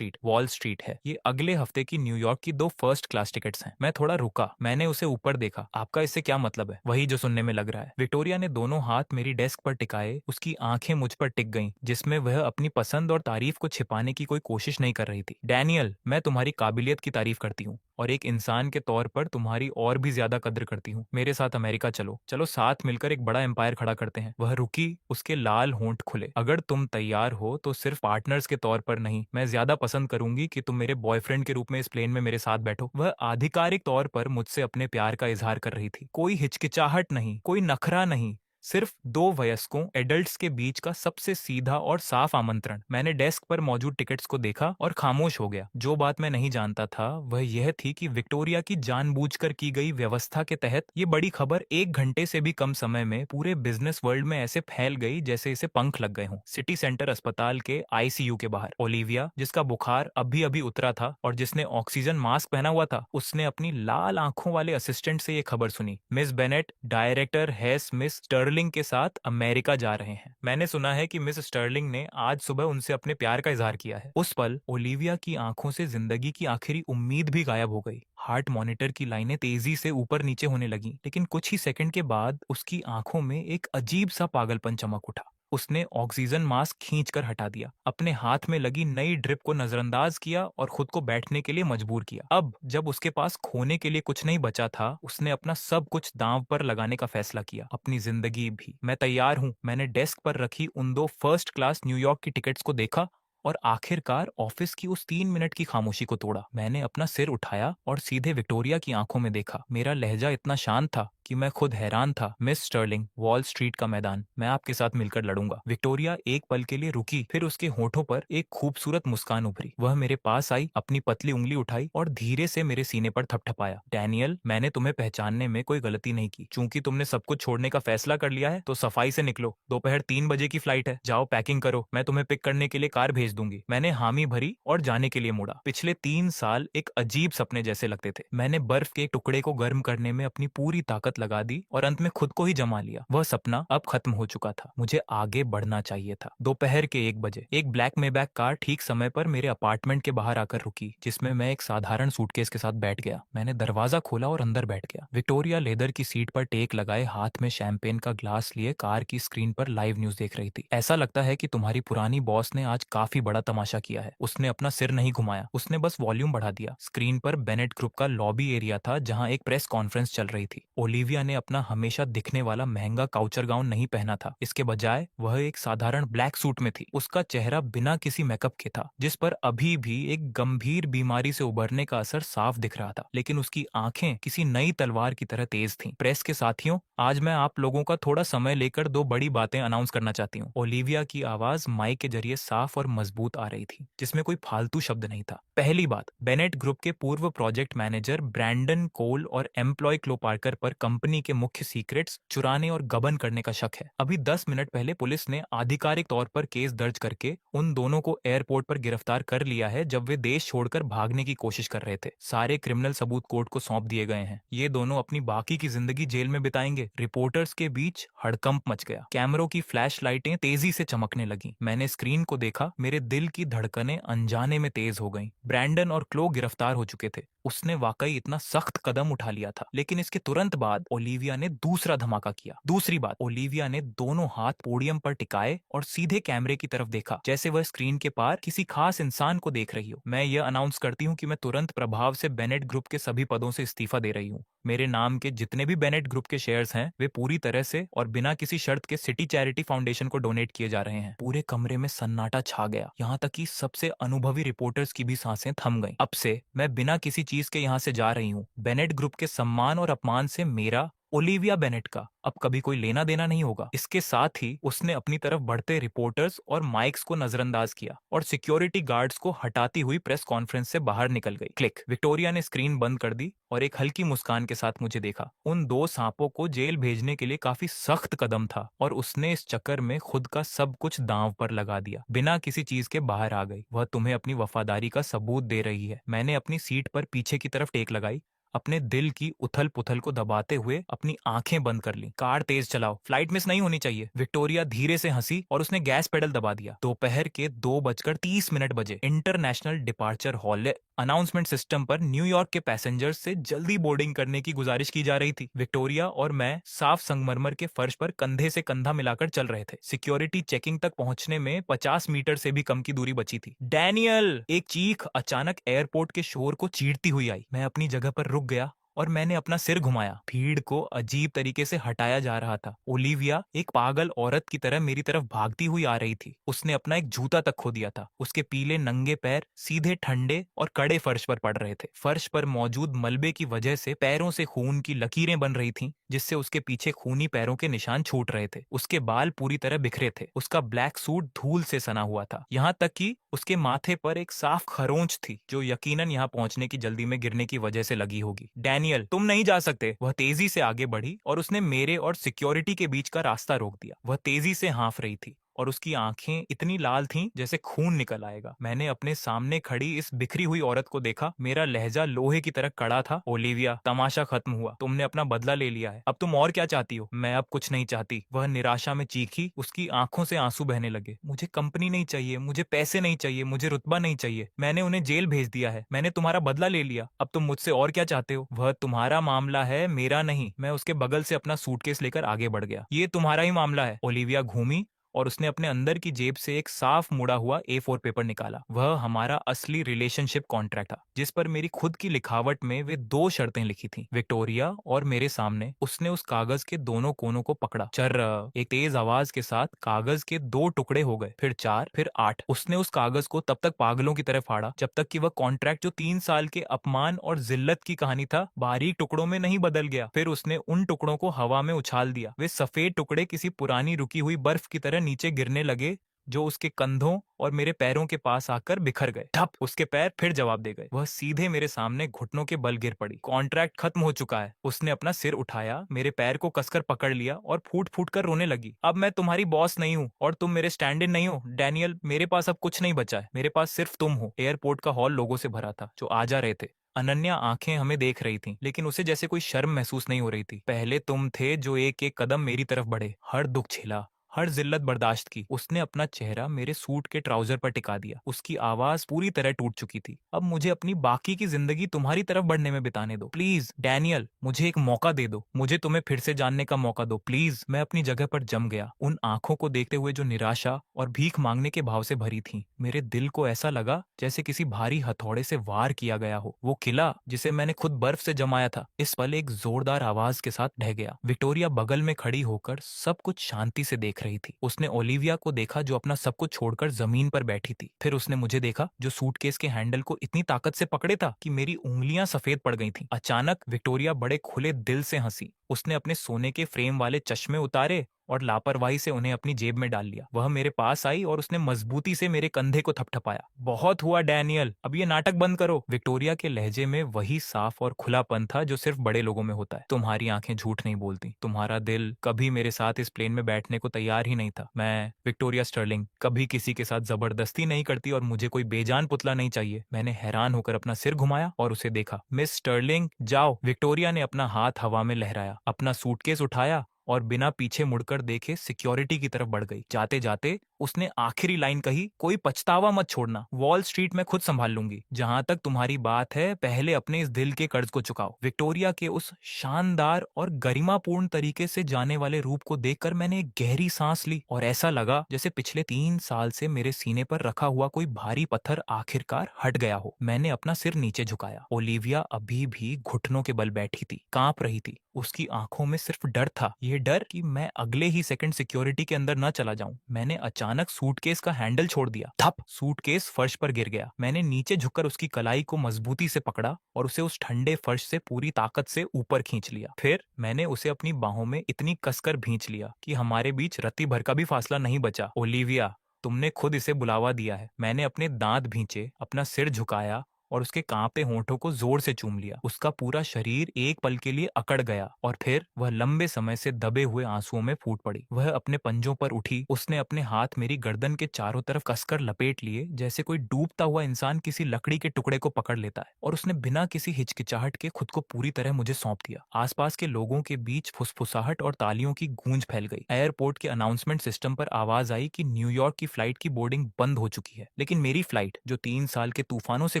वॉल स्ट्रीट है। ये अगले हफ्ते की न्यूयॉर्क की 2 फर्स्ट क्लास टिकट्स हैं। मैं थोड़ा रुका। मैंने उसे ऊपर देखा। आपका इससे क्या मतलब है? वही जो सुनने में लग रहा है। विक्टोरिया ने दोनों हाथ मेरी डेस्क पर टिकाए। उसकी आंखें मुझ पर टिक गईं, जिसमें वह अपनी पसंद और तारीफ को छिपाने की कोई कोशिश नहीं कर रही थी। डैनियल, मैं तुम्हारी काबिलियत की तारीफ करती हूँ और एक इंसान के तौर पर तुम्हारी और भी ज्यादा कद्र करती हूँ। मेरे साथ अमेरिका चलो। चलो साथ मिलकर एक बड़ा एम्पायर खड़ा करते हैं। वह रुकी। उसके लाल होंठ खुले। अगर तुम तैयार हो तो सिर्फ पार्टनर्स के तौर पर नहीं, मैं ज्यादा पसंद करूंगी कि तुम मेरे बॉयफ्रेंड के रूप में इस प्लेन में मेरे साथ बैठो। वह आधिकारिक तौर पर मुझसे अपने प्यार का इजहार कर रही थी। कोई हिचकिचाहट नहीं, कोई नखरा नहीं, सिर्फ 2 वयस्कों एडल्ट्स के बीच का सबसे सीधा और साफ आमंत्रण। मैंने डेस्क पर मौजूद टिकट्स को देखा और खामोश हो गया। जो बात मैं नहीं जानता था वह यह थी कि विक्टोरिया की जानबूझकर की गई व्यवस्था के तहत ये बड़ी खबर 1 घंटे से भी कम समय में पूरे बिजनेस वर्ल्ड में ऐसे फैल गई जैसे इसे पंख लग गए हों। सिटी सेंटर अस्पताल के आईसीयू के बाहर ओलिविया, जिसका बुखार अभी अभी उतरा था और जिसने ऑक्सीजन मास्क पहना हुआ था, उसने अपनी लाल आंखों वाले असिस्टेंट से ये खबर सुनी। Miss Bennett, director Hayes Miss Sterling के साथ अमेरिका जा रहे हैं। मैंने सुना है कि मिस स्टर्लिंग ने आज सुबह उनसे अपने प्यार का इजहार किया है। उस पल ओलिविया की आंखों से जिंदगी की आखिरी उम्मीद भी गायब हो गई। हार्ट मॉनिटर की लाइनें तेजी से ऊपर नीचे होने लगी, लेकिन कुछ ही सेकंड के बाद उसकी आंखों में एक अजीब सा पागलपन चमक उठा। उसने ऑक्सीजन मास्क खींचकर हटा दिया, अपने हाथ में लगी नई ड्रिप को नजरअंदाज किया और खुद को बैठने के लिए मजबूर किया। अब जब उसके पास खोने के लिए कुछ नहीं बचा था, उसने अपना सब कुछ दांव पर लगाने का फैसला किया, अपनी जिंदगी भी। मैं तैयार हूं। मैंने डेस्क पर रखी उन 2 फर्स्ट क्लास न्यूयॉर्क की टिकट्स को देखा और आखिरकार ऑफिस की उस 3 मिनट की खामोशी को तोड़ा। मैंने अपना सिर उठाया और सीधे विक्टोरिया की आंखों में देखा। मेरा लहजा इतना शांत था कि मैं खुद हैरान था। मिस स्टर्लिंग, वॉल स्ट्रीट का मैदान, मैं आपके साथ मिलकर लड़ूंगा। विक्टोरिया एक पल के लिए रुकी, फिर उसके होठों पर एक खूबसूरत मुस्कान उभरी। वह मेरे पास आई, अपनी पतली उंगली उठाई और धीरे से मेरे सीने पर थपथपाया। डैनियल, मैंने तुम्हें पहचानने में कोई गलती नहीं की। चूंकि तुमने सब कुछ छोड़ने का फैसला कर लिया है तो सफाई से निकलो। दोपहर 3 बजे की फ्लाइट है। जाओ पैकिंग करो, मैं तुम्हें पिक करने के लिए कार भेज दूंगी। मैंने हामी भरी और जाने के लिए मुड़ा। पिछले 3 साल एक अजीब सपने जैसे लगते थे। मैंने बर्फ के एक टुकड़े को गर्म करने में अपनी पूरी ताकत लगा दी और अंत में खुद को ही जमा लिया। वह सपना अब खत्म हो चुका था। मुझे आगे बढ़ना चाहिए था। दोपहर के 1 बजे एक ब्लैक मेबैक कार ठीक समय पर मेरे अपार्टमेंट के बाहर आकर रुकी, जिसमें मैं एक साधारण सूटकेस के साथ बैठ गया। मैंने दरवाजा खोला और अंदर बैठ गया। विक्टोरिया लेदर की सीट पर टेक लगाए हाथ में शैंपेन का ग्लास लिए कार की स्क्रीन पर लाइव न्यूज देख रही थी। ऐसा लगता है कि तुम्हारी पुरानी बॉस ने आज काफी बड़ा तमाशा किया है। उसने अपना सिर नहीं घुमाया, उसने बस वॉल्यूम बढ़ा दिया। स्क्रीन पर बेनेट ग्रुप का लॉबी एरिया था जहां एक प्रेस कॉन्फ्रेंस चल रही थी। ओलिविया ओलिविया ने अपना हमेशा दिखने वाला महंगा काउचर गाउन नहीं पहना था। इसके बजाय वह एक साधारण ब्लैक सूट में थी। उसका चेहरा बिना किसी मेकअप के था, जिस पर अभी भी एक गंभीर बीमारी से उबरने का असर साफ दिख रहा था। लेकिन उसकी आंखें किसी नई तलवार की तरह तेज थीं। प्रेस के साथियों, आज मैं आप लोगों का थोड़ा समय लेकर दो बड़ी बातें अनाउंस करना चाहती हूँ। ओलिविया की आवाज माइक के जरिए साफ और मजबूत आ रही थी, जिसमें कोई फालतू शब्द नहीं था। पहली बात, बेनेट ग्रुप के पूर्व प्रोजेक्ट मैनेजर ब्रैंडन कोल और एम्प्लॉय क्लो पार्कर पर कंपनी के मुख्य सीक्रेट्स चुराने और गबन करने का शक है। अभी 10 मिनट पहले पुलिस ने आधिकारिक तौर पर केस दर्ज करके उन दोनों को एयरपोर्ट पर गिरफ्तार कर लिया है, जब वे देश छोड़कर भागने की कोशिश कर रहे थे। सारे क्रिमिनल सबूत कोर्ट को सौंप दिए गए हैं। ये दोनों अपनी बाकी की जिंदगी जेल में बिताएंगे। रिपोर्टर्स के बीच हड़कंप मच गया। कैमरों की फ्लैश लाइटें तेजी से चमकने लगी। मैंने स्क्रीन को देखा, मेरे दिल की धड़कनें अनजाने में तेज हो गईं। ब्रैंडन और क्लो गिरफ्तार हो चुके थे। उसने वाकई इतना सख्त कदम उठा लिया था। लेकिन इसके तुरंत बाद ओलिविया ने दूसरा धमाका किया। दूसरी बात, ओलिविया ने दोनों हाथ पोडियम पर टिकाए और सीधे कैमरे की तरफ देखा, जैसे वह स्क्रीन के पार किसी खास इंसान को देख रही हो। मैं यह अनाउंस करती हूँ कि मैं तुरंत प्रभाव से बेनेट ग्रुप के सभी पदों से इस्तीफा दे रही हूँ। मेरे नाम के जितने भी बेनेट ग्रुप के शेयर्स हैं, वे पूरी तरह से और बिना किसी शर्त के सिटी चैरिटी फाउंडेशन को डोनेट किए जा रहे हैं। पूरे कमरे में सन्नाटा छा गया, यहाँ तक कि सबसे अनुभवी रिपोर्टर्स की भी सांसें थम गईं। अब से मैं बिना किसी चीज के यहाँ से जा रही हूँ। बेनेट ग्रुप के सम्मान और अपमान से मेरा, ओलिविया बेनेट का, अब कभी कोई लेना देना नहीं होगा। इसके साथ ही उसने अपनी तरफ बढ़ते रिपोर्टर्स और माइक्स को नजरअंदाज किया और सिक्योरिटी गार्ड्स को हटाती हुई प्रेस कॉन्फ्रेंस से बाहर निकल गई। क्लिक। विक्टोरिया ने स्क्रीन बंद कर दी और एक हल्की मुस्कान के साथ मुझे देखा। उन दो सांपों को जेल भेजने के लिए काफी सख्त कदम था और उसने इस चक्कर में खुद का सब कुछ दांव पर लगा दिया। बिना किसी चीज के बाहर आ गई। वह तुम्हें अपनी वफादारी का सबूत दे रही है। मैंने अपनी सीट पर पीछे की तरफ टेक लगाई, अपने दिल की उथल पुथल को दबाते हुए अपनी आंखें बंद कर ली। कार तेज चलाओ, फ्लाइट मिस नहीं होनी चाहिए। विक्टोरिया धीरे से हंसी और उसने गैस पेडल दबा दिया। दोपहर के 2:30 बजे international departure hall announcement system पर न्यूयॉर्क के पैसेंजर्स से जल्दी बोर्डिंग करने की गुजारिश की जा रही थी। विक्टोरिया और मैं साफ संगमरमर के फर्श पर कंधे से कंधा मिलाकर चल रहे थे। सिक्योरिटी चेकिंग तक पहुंचने में 50 मीटर से भी कम की दूरी बची थी। डैनियल! एक चीख अचानक एयरपोर्ट के शोर को चीरती हुई आई। मैं अपनी जगह पर रुक गया और मैंने अपना सिर घुमाया। भीड़ को अजीब तरीके से हटाया जा रहा था। ओलिविया एक पागल औरत की तरह मेरी तरफ भागती हुई आ रही थी। उसने अपना एक जूता तक खो दिया था। उसके पीले नंगे पैर सीधे ठंडे और कड़े फर्श पर पड़ रहे थे। फर्श पर मौजूद मलबे की वजह से पैरों से खून की लकीरें बन रही थीं, जिससे उसके पीछे खूनी पैरों के निशान छूट रहे थे। उसके बाल पूरी तरह बिखरे थे। उसका ब्लैक सूट धूल से सना हुआ था, यहाँ तक कि उसके माथे पर एक साफ खरोंच थी, जो यकीनन यहाँ पहुंचने की जल्दी में गिरने की वजह से लगी होगी। डैनियल, तुम नहीं जा सकते। वह तेजी से आगे बढ़ी और उसने मेरे और सिक्योरिटी के बीच का रास्ता रोक दिया। वह तेजी से हाँफ रही थी और उसकी आंखें इतनी लाल थीं जैसे खून निकल आएगा। मैंने अपने सामने खड़ी इस बिखरी हुई औरत को देखा। मेरा लहजा लोहे की तरह कड़ा था। ओलिविया, तमाशा खत्म हुआ। तुमने अपना बदला ले लिया है। अब तुम और क्या चाहती हो? मैं अब कुछ नहीं चाहती, वह निराशा में चीखी। उसकी आंखों से आंसू बहने लगे। मुझे कंपनी नहीं चाहिए, मुझे पैसे नहीं चाहिए, मुझे रुतबा नहीं चाहिए। मैंने उन्हें जेल भेज दिया है। मैंने तुम्हारा बदला ले लिया। अब तुम मुझसे और क्या चाहते हो? वह तुम्हारा मामला है, मेरा नहीं। मैं उसके बगल से अपना सूटकेस लेकर आगे बढ़ गया। ये तुम्हारा ही मामला है। ओलिविया घूमी और उसने अपने अंदर की जेब से एक साफ मुड़ा हुआ A4 पेपर निकाला। वह हमारा असली रिलेशनशिप कॉन्ट्रैक्ट था, जिस पर मेरी खुद की लिखावट में वे 2 शर्तें लिखी थी। विक्टोरिया और मेरे सामने उसने उस कागज के दोनों कोनों को पकड़ा। चर्र! एक तेज आवाज के साथ कागज के 2 टुकड़े हो गए, फिर 4, फिर 8। उसने उस कागज को तब तक पागलों की तरह फाड़ा जब तक कि वह कॉन्ट्रैक्ट, जो 3 साल के अपमान और जिल्लत की कहानी था, बारीक टुकड़ों में नहीं बदल गया। फिर उसने उन टुकड़ों को हवा में उछाल दिया। वे सफेद टुकड़े किसी पुरानी रुकी हुई बर्फ की तरह नीचे गिरने लगे, जो उसके कंधों और मेरे पैरों के पास आकर बिखर गए। ठप! उसके पैर फिर जवाब दे गए। वह सीधे मेरे सामने घुटनों के बल गिर पड़ी। कॉन्ट्रैक्ट खत्म हो चुका है। उसने अपना सिर उठाया, मेरे पैर को कसकर पकड़ लिया और फूट फूट कर रोने लगी। अब मैं तुम्हारी बॉस नहीं हूँ और तुम मेरे स्टैंड इन नहीं हो। डैनियल, मेरे पास अब कुछ नहीं बचा है। मेरे पास सिर्फ तुम हो। एयरपोर्ट का हॉल लोगों से भरा था, जो आ जा रहे थे। अनन्या आंखें हमें देख रही थीं, लेकिन उसे जैसे कोई शर्म महसूस नहीं हो रही थी। पहले तुम थे जो एक एक कदम मेरी तरफ बढ़े, हर दुख झेला हर जिल्लत बर्दाश्त की। उसने अपना चेहरा मेरे सूट के ट्राउजर पर टिका दिया। उसकी आवाज पूरी तरह टूट चुकी थी। अब मुझे अपनी बाकी की जिंदगी तुम्हारी तरफ बढ़ने में बिताने दो प्लीज डैनियल, मुझे एक मौका दे दो, मुझे तुम्हें फिर से जानने का मौका दो प्लीज। मैं अपनी जगह पर जम गया, उन आंखों को देखते हुए जो निराशा और भीख मांगने के भाव से भरी थी। मेरे दिल को ऐसा लगा जैसे किसी भारी हथौड़े से वार किया गया हो। वो किला जिसे मैंने खुद बर्फ से जमाया था, इस पल एक जोरदार आवाज के साथ ढह गया। विक्टोरिया बगल में खड़ी होकर सब कुछ शांति से देख रही थी। उसने ओलिविया को देखा जो अपना सब कुछ छोड़कर जमीन पर बैठी थी। फिर उसने मुझे देखा जो सूटकेस के हैंडल को इतनी ताकत से पकड़े था कि मेरी उंगलियां सफेद पड़ गई थीं। अचानक विक्टोरिया बड़े खुले दिल से हंसी। उसने अपने सोने के फ्रेम वाले चश्मे उतारे और लापरवाही से उन्हें अपनी जेब में डाल लिया। वह मेरे पास आई और उसने मजबूती से मेरे कंधे को थपथपाया। बहुत हुआ डैनियल, अब ये नाटक बंद करो। विक्टोरिया के लहजे में वही साफ और खुलापन था जो सिर्फ बड़े लोगों में होता है। तुम्हारी आंखें झूठ नहीं बोलती, तुम्हारा दिल कभी मेरे साथ इस प्लेन में बैठने को तैयार ही नहीं था। मैं विक्टोरिया स्टर्लिंग कभी किसी के साथ जबरदस्ती नहीं करती और मुझे कोई बेजान पुतला नहीं चाहिए। मैंने हैरान होकर अपना सिर घुमाया और उसे देखा। मिस स्टर्लिंग जाओ। विक्टोरिया ने अपना हाथ हवा में लहराया, अपना सूटकेस उठाया और बिना पीछे मुड़कर देखे सिक्योरिटी की तरफ बढ़ गई। जाते जाते उसने आखिरी लाइन कही, कोई पछतावा मत छोड़ना, वॉल स्ट्रीट मैं खुद संभाल लूंगी। जहां तक तुम्हारी बात है, पहले अपने इस दिल के कर्ज को चुकाओ। विक्टोरिया के उस शानदार और गरिमापूर्ण तरीके से जाने वाले रूप को देखकर मैंने एक गहरी सांस ली और ऐसा लगा जैसे पिछले 3 साल से मेरे सीने पर रखा हुआ कोई भारी पत्थर आखिरकार हट गया हो। मैंने अपना सिर नीचे झुकाया। ओलिविया अभी भी घुटनों के बल बैठी थी, कांप रही थी। उसकी आंखों में सिर्फ डर था, ये डर कि मैं अगले ही सेकंड सिक्योरिटी के अंदर न चला जाऊं। मैंने अचानक सूटकेस का हैंडल छोड़ दिया। थप, सूटकेस फर्श पर गिर गया। मैंने नीचे झुककर उसकी कलाई को मजबूती से पकड़ा और उसे उस ठंडे फर्श से पूरी ताकत से ऊपर खींच लिया। फिर मैंने उसे अपनी बाहों में इतनी कसकर भींच लिया कि हमारे बीच रत्ती भर का भी फासला नहीं बचा। ओलिविया, तुमने खुद इसे बुलावा दिया है। मैंने अपने दांत भींचे, अपना सिर झुकाया और उसके कांपते होंठों को जोर से चूम लिया। उसका पूरा शरीर एक पल के लिए अकड़ गया और फिर वह लंबे समय से दबे हुए आंसुओं में फूट पड़ी। वह अपने पंजों पर उठी। उसने अपने हाथ मेरी गर्दन के चारों तरफ कसकर लपेट लिए, जैसे कोई डूबता हुआ इंसान किसी लकड़ी के टुकड़े को पकड़ लेता है, और उसने बिना किसी हिचकिचाहट के खुद को पूरी तरह मुझे सौंप दिया। आसपास के लोगों के बीच फुसफुसाहट और तालियों की गूंज फैल गई। एयरपोर्ट के अनाउंसमेंट सिस्टम पर आवाज आई कि न्यूयॉर्क की फ्लाइट की बोर्डिंग बंद हो चुकी है। लेकिन मेरी फ्लाइट, जो 3 साल के तूफानों से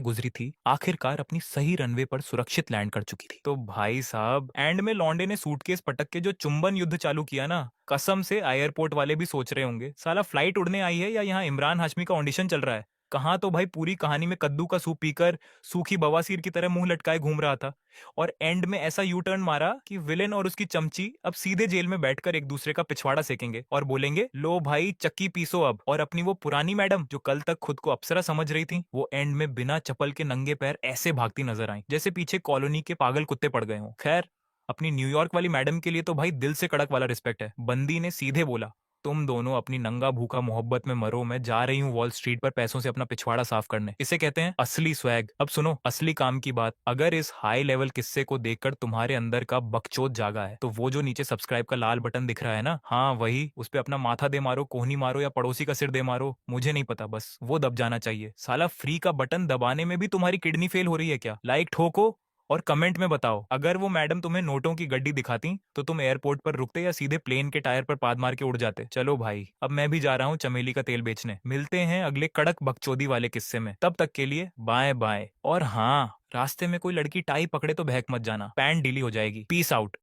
गुजरी थी, आखिरकार अपनी सही रनवे पर सुरक्षित लैंड कर चुकी थी। तो भाई साहब, एंड में लौंडे ने सूटकेस पटक के जो चुंबन युद्ध चालू किया ना, कसम से एयरपोर्ट वाले भी सोच रहे होंगे साला फ्लाइट उड़ने आई है या यहाँ इमरान हाशमी का ऑडिशन चल रहा है। कहाँ तो भाई पूरी कहानी में कद्दू का सूप पीकर सूखी बवासीर की तरह मुंह लटकाए घूम रहा था, और एंड में ऐसा यू टर्न मारा कि विलेन और उसकी चमची अब सीधे जेल में बैठकर एक दूसरे का पिछवाड़ा सेकेंगे और बोलेंगे, लो भाई चक्की पीसो अब। और अपनी वो पुरानी मैडम जो कल तक खुद को अप्सरा समझ रही थी, वो एंड में बिना चप्पल के नंगे पैर ऐसे भागती नजर आई जैसे पीछे कॉलोनी के पागल कुत्ते पड़ गए हों। खैर, अपनी न्यूयॉर्क वाली मैडम के लिए तो भाई दिल से कड़क वाला रिस्पेक्ट है। बंदी ने सीधे बोला, तुम दोनों अपनी नंगा भूखा मोहब्बत में मरो, मैं जा रही हूँ वॉल स्ट्रीट पर पैसों से अपना पिछवाड़ा साफ करने। इसे कहते हैं असली स्वैग। अब सुनो असली काम की बात। अगर इस हाई लेवल किस्से को देखकर तुम्हारे अंदर का बकचोद जागा है, तो वो जो नीचे सब्सक्राइब का लाल बटन दिख रहा है ना, हाँ वही, उस पे अपना माथा दे मारो, कोहनी मारो या पड़ोसी का सिर दे मारो, मुझे नहीं पता, बस वो दब जाना चाहिए। साला फ्री का बटन दबाने में भी तुम्हारी किडनी फेल हो रही है क्या? लाइक ठोको और कमेंट में बताओ, अगर वो मैडम तुम्हें नोटों की गड्डी दिखाती तो तुम एयरपोर्ट पर रुकते या सीधे प्लेन के टायर पर पाद मार के उड़ जाते। चलो भाई, अब मैं भी जा रहा हूँ चमेली का तेल बेचने। मिलते हैं अगले कड़क बकचोदी वाले किस्से में। तब तक के लिए बाय बाय। और हाँ, रास्ते में कोई लड़की टाई पकड़े तो बहक मत जाना, पैंट ढीली हो जाएगी। Peace out.